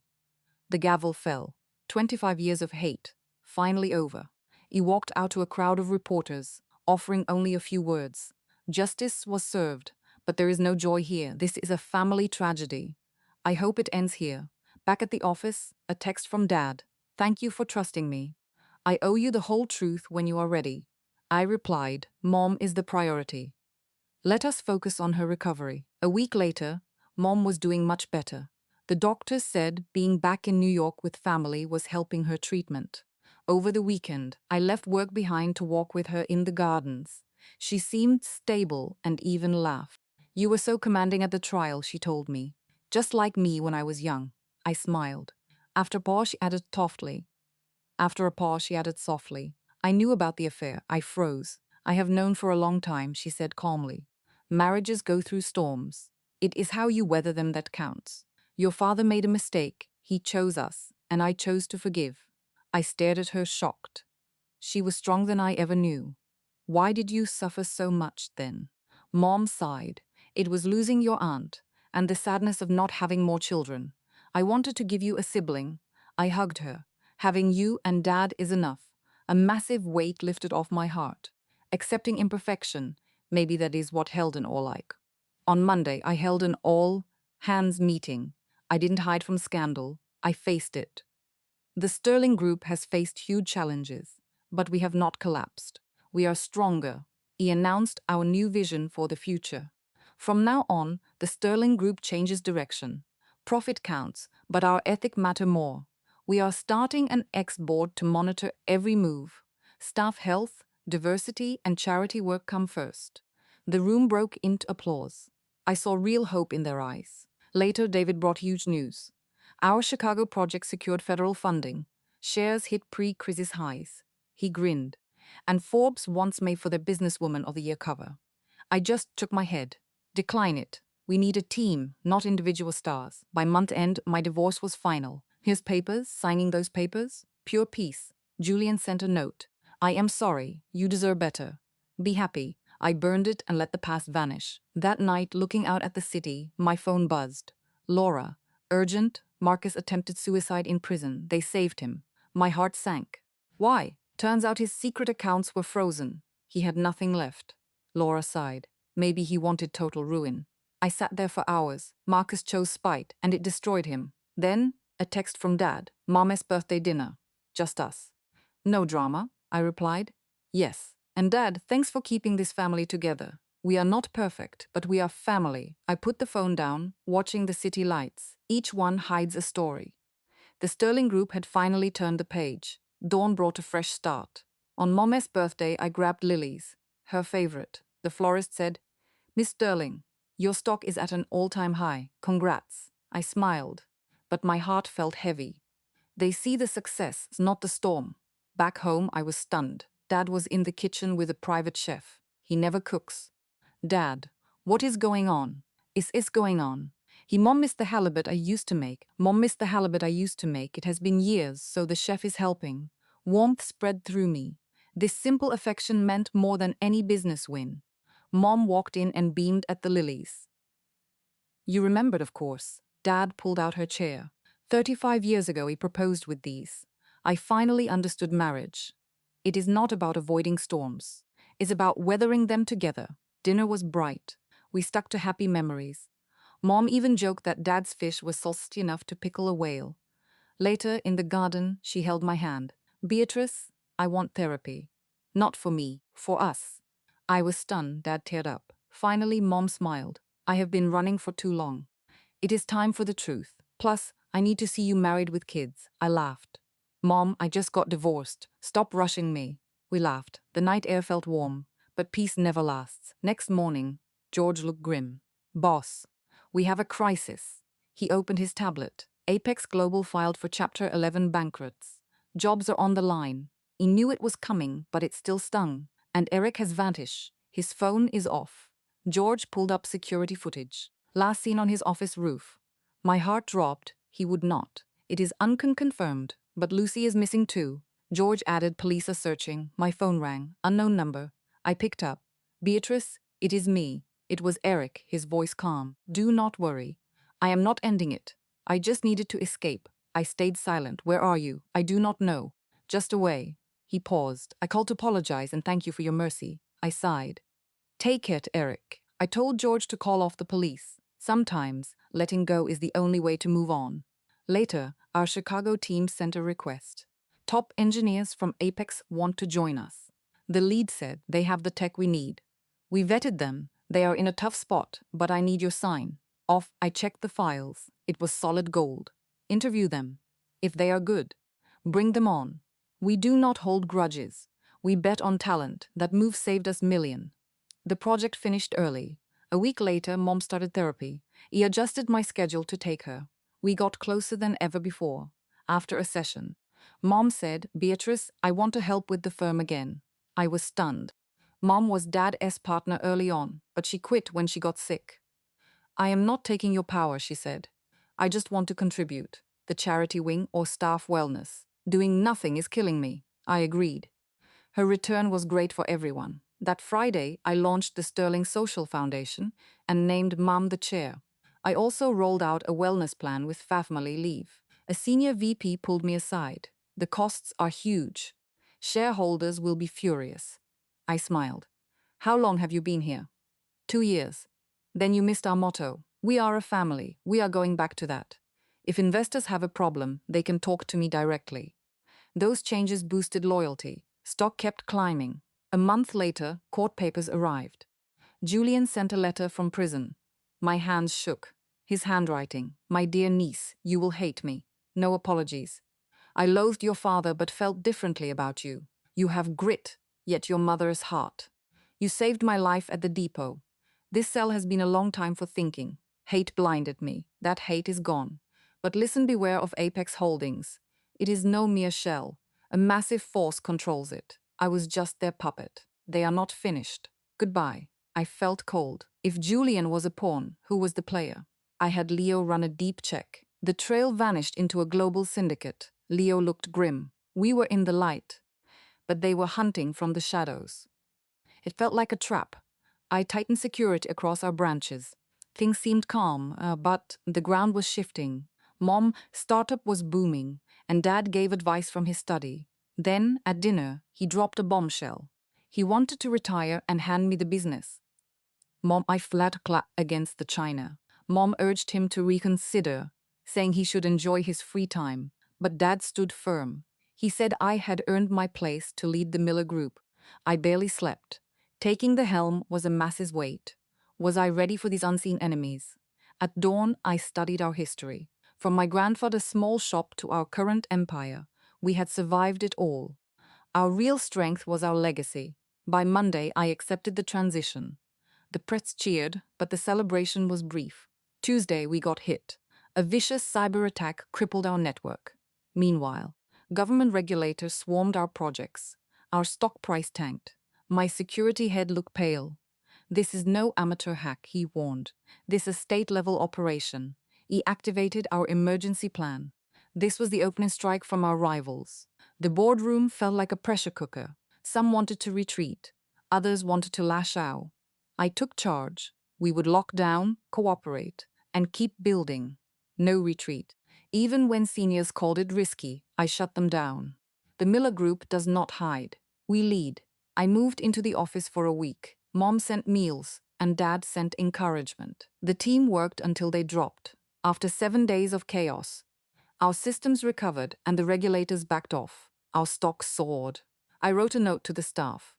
The gavel fell. 25 years of hate, finally over. He walked out to a crowd of reporters, offering only a few words. Justice was served, but there is no joy here. This is a family tragedy. I hope it ends here. Back at the office, a text from Dad. Thank you for trusting me. I owe you the whole truth when you are ready. I replied, Mom is the priority. Let us focus on her recovery. A week later, Mom was doing much better. The doctors said being back in New York with family was helping her treatment. Over the weekend, I left work behind to walk with her in the gardens. She seemed stable and even laughed. You were so commanding at the trial, she told me. Just like me when I was young. I smiled. After a pause, she added softly, I knew about the affair. I froze. I have known for a long time, she said calmly. Marriages go through storms. It is how you weather them that counts. Your father made a mistake. He chose us, and I chose to forgive. I stared at her shocked. She was stronger than I ever knew. Why did you suffer so much then? Mom sighed. It was losing your aunt, and the sadness of not having more children. I wanted to give you a sibling. I hugged her. Having you and Dad is enough. A massive weight lifted off my heart. Accepting imperfection, maybe that is what held an all like. On Monday, I held an all-hands meeting. I didn't hide from scandal. I faced it. The Sterling Group has faced huge challenges, but we have not collapsed. We are stronger. He announced our new vision for the future. From now on, the Sterling Group changes direction. Profit counts, but our ethic matter more. We are starting an X-board to monitor every move. Staff health, diversity, and charity work come first. The room broke into applause. I saw real hope in their eyes. Later, David brought huge news. Our Chicago project secured federal funding. Shares hit pre-crisis highs. He grinned. And Forbes once made for their Businesswoman of the Year cover. I just shook my head. Decline it. We need a team, not individual stars. By month end, my divorce was final. His papers, signing those papers, pure peace. Julian sent a note. I am sorry. You deserve better. Be happy. I burned it and let the past vanish. That night, looking out at the city, my phone buzzed. Laura. Urgent. Marcus attempted suicide in prison. They saved him. My heart sank. Why? Turns out his secret accounts were frozen. He had nothing left. Laura sighed. Maybe he wanted total ruin. I sat there for hours. Marcus chose spite, and it destroyed him. Then, a text from Dad. Mama's birthday dinner. Just us. No drama, I replied. Yes. And Dad, thanks for keeping this family together. We are not perfect, but we are family. I put the phone down, watching the city lights. Each one hides a story. The Sterling Group had finally turned the page. Dawn brought a fresh start. On Mome's birthday, I grabbed lilies, her favorite. The florist said, Miss Sterling, your stock is at an all-time high. Congrats. I smiled, but my heart felt heavy. They see the success, not the storm. Back home, I was stunned. Dad was in the kitchen with a private chef. He never cooks. Dad, what is going on? Is going on? Mom missed the halibut I used to make. Mom missed the halibut I used to make. It has been years, so the chef is helping. Warmth spread through me. This simple affection meant more than any business win. Mom walked in and beamed at the lilies. You remembered, of course. Dad pulled out her chair. 35 years ago, he proposed with these. I finally understood marriage. It is not about avoiding storms. It's about weathering them together. Dinner was bright. We stuck to happy memories. Mom even joked that Dad's fish was salty enough to pickle a whale. Later, in the garden, she held my hand. Beatrice, I want therapy. Not for me, for us. I was stunned. Dad teared up. Finally, Mom smiled. I have been running for too long. It is time for the truth. Plus, I need to see you married with kids. I laughed. Mom, I just got divorced. Stop rushing me. We laughed. The night air felt warm, but peace never lasts. Next morning, George looked grim. Boss, we have a crisis. He opened his tablet. Apex Global filed for Chapter 11 bankrupts. Jobs are on the line. He knew it was coming, but it still stung. And Eric has vanished. His phone is off. George pulled up security footage. Last seen on his office roof. My heart dropped. He would not. It is unconfirmed, but Lucy is missing too. George added, police are searching. My phone rang. Unknown number. I picked up. Beatrice, it is me. It was Eric, his voice calm. Do not worry. I am not ending it. I just needed to escape. I stayed silent. Where are you? I do not know. Just away. He paused. I called to apologize and thank you for your mercy. I sighed. Take it, Eric. I told George to call off the police. Sometimes, letting go is the only way to move on. Later, our Chicago team sent a request. Top engineers from Apex want to join us. The lead said they have the tech we need. We vetted them. They are in a tough spot, but I need your sign. Off, I checked the files. It was solid gold. Interview them. If they are good, bring them on. We do not hold grudges. We bet on talent. That move saved us million. The project finished early. A week later, Mom started therapy. He adjusted my schedule to take her. We got closer than ever before. After a session, Mom said, "Beatrice, I want to help with the firm again." I was stunned. Mom was Dad's partner early on, but she quit when she got sick. "I am not taking your power," she said. "I just want to contribute. The charity wing or staff wellness. Doing nothing is killing me." I agreed. Her return was great for everyone. That Friday, I launched the Sterling Social Foundation and named Mom the chair. I also rolled out a wellness plan with family leave. A senior VP pulled me aside. "The costs are huge. Shareholders will be furious." I smiled. "How long have you been here?" 2 years. "Then you missed our motto. We are a family. We are going back to that. If investors have a problem, they can talk to me directly." Those changes boosted loyalty. Stock kept climbing. A month later, court papers arrived. Julian sent a letter from prison. My hands shook. His handwriting. "My dear niece, you will hate me. No apologies. I loathed your father but felt differently about you. You have grit, yet your mother's heart. You saved my life at the depot. This cell has been a long time for thinking. Hate blinded me. That hate is gone. But listen, beware of Apex Holdings. It is no mere shell. A massive force controls it. I was just their puppet. They are not finished. Goodbye." I felt cold. If Julian was a pawn, who was the player? I had Leo run a deep check. The trail vanished into a global syndicate. Leo looked grim. We were in the light, but they were hunting from the shadows. It felt like a trap. I tightened security across our branches. Things seemed calm, but the ground was shifting. Mom's startup was booming, and Dad gave advice from his study. Then, at dinner, he dropped a bombshell. He wanted to retire and hand me the business. I flat clapped against the china. Mom urged him to reconsider, saying he should enjoy his free time. But Dad stood firm. He said I had earned my place to lead the Miller Group. I barely slept. Taking the helm was a massive weight. Was I ready for these unseen enemies? At dawn, I studied our history. From my grandfather's small shop to our current empire, we had survived it all. Our real strength was our legacy. By Monday, I accepted the transition. The press cheered, but the celebration was brief. Tuesday, we got hit. A vicious cyber attack crippled our network. Meanwhile, government regulators swarmed our projects. Our stock price tanked. My security head looked pale. "This is no amateur hack," he warned. "This is a state-level operation." He activated our emergency plan. This was the opening strike from our rivals. The boardroom felt like a pressure cooker. Some wanted to retreat. Others wanted to lash out. I took charge. We would lock down, cooperate, and keep building. No retreat. Even when seniors called it risky, I shut them down. The Miller Group does not hide. We lead. I moved into the office for a week. Mom sent meals, and Dad sent encouragement. The team worked until they dropped. After 7 days of chaos, our systems recovered and the regulators backed off. Our stock soared. I wrote a note to the staff.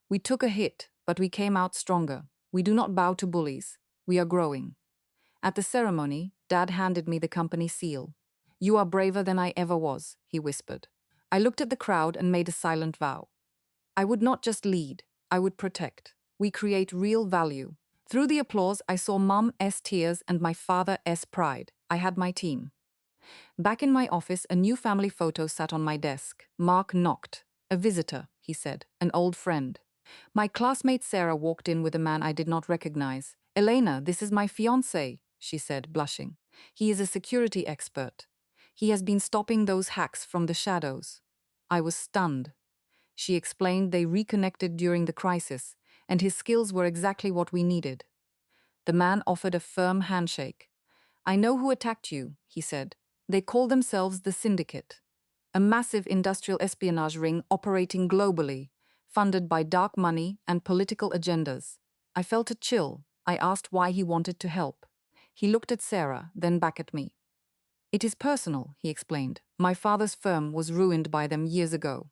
"We took a hit, but we came out stronger. We do not bow to bullies. We are growing." At the ceremony, Dad handed me the company seal. "You are braver than I ever was," he whispered. I looked at the crowd and made a silent vow. I would not just lead, I would protect. We create real value. Through the applause, I saw Mom's tears and my father's pride. I had my team. Back in my office, a new family photo sat on my desk. Mark knocked. "A visitor," he said, "an old friend." My classmate Sarah walked in with a man I did not recognize. "Elena, this is my fiancé," she said, blushing. "He is a security expert. He has been stopping those hacks from the shadows." I was stunned. She explained they reconnected during the crisis, and his skills were exactly what we needed. The man offered a firm handshake. "I know who attacked you," he said. "They call themselves the Syndicate, a massive industrial espionage ring operating globally, funded by dark money and political agendas." I felt a chill. I asked why he wanted to help. He looked at Sarah, then back at me. "It is personal," he explained. "My father's firm was ruined by them years ago.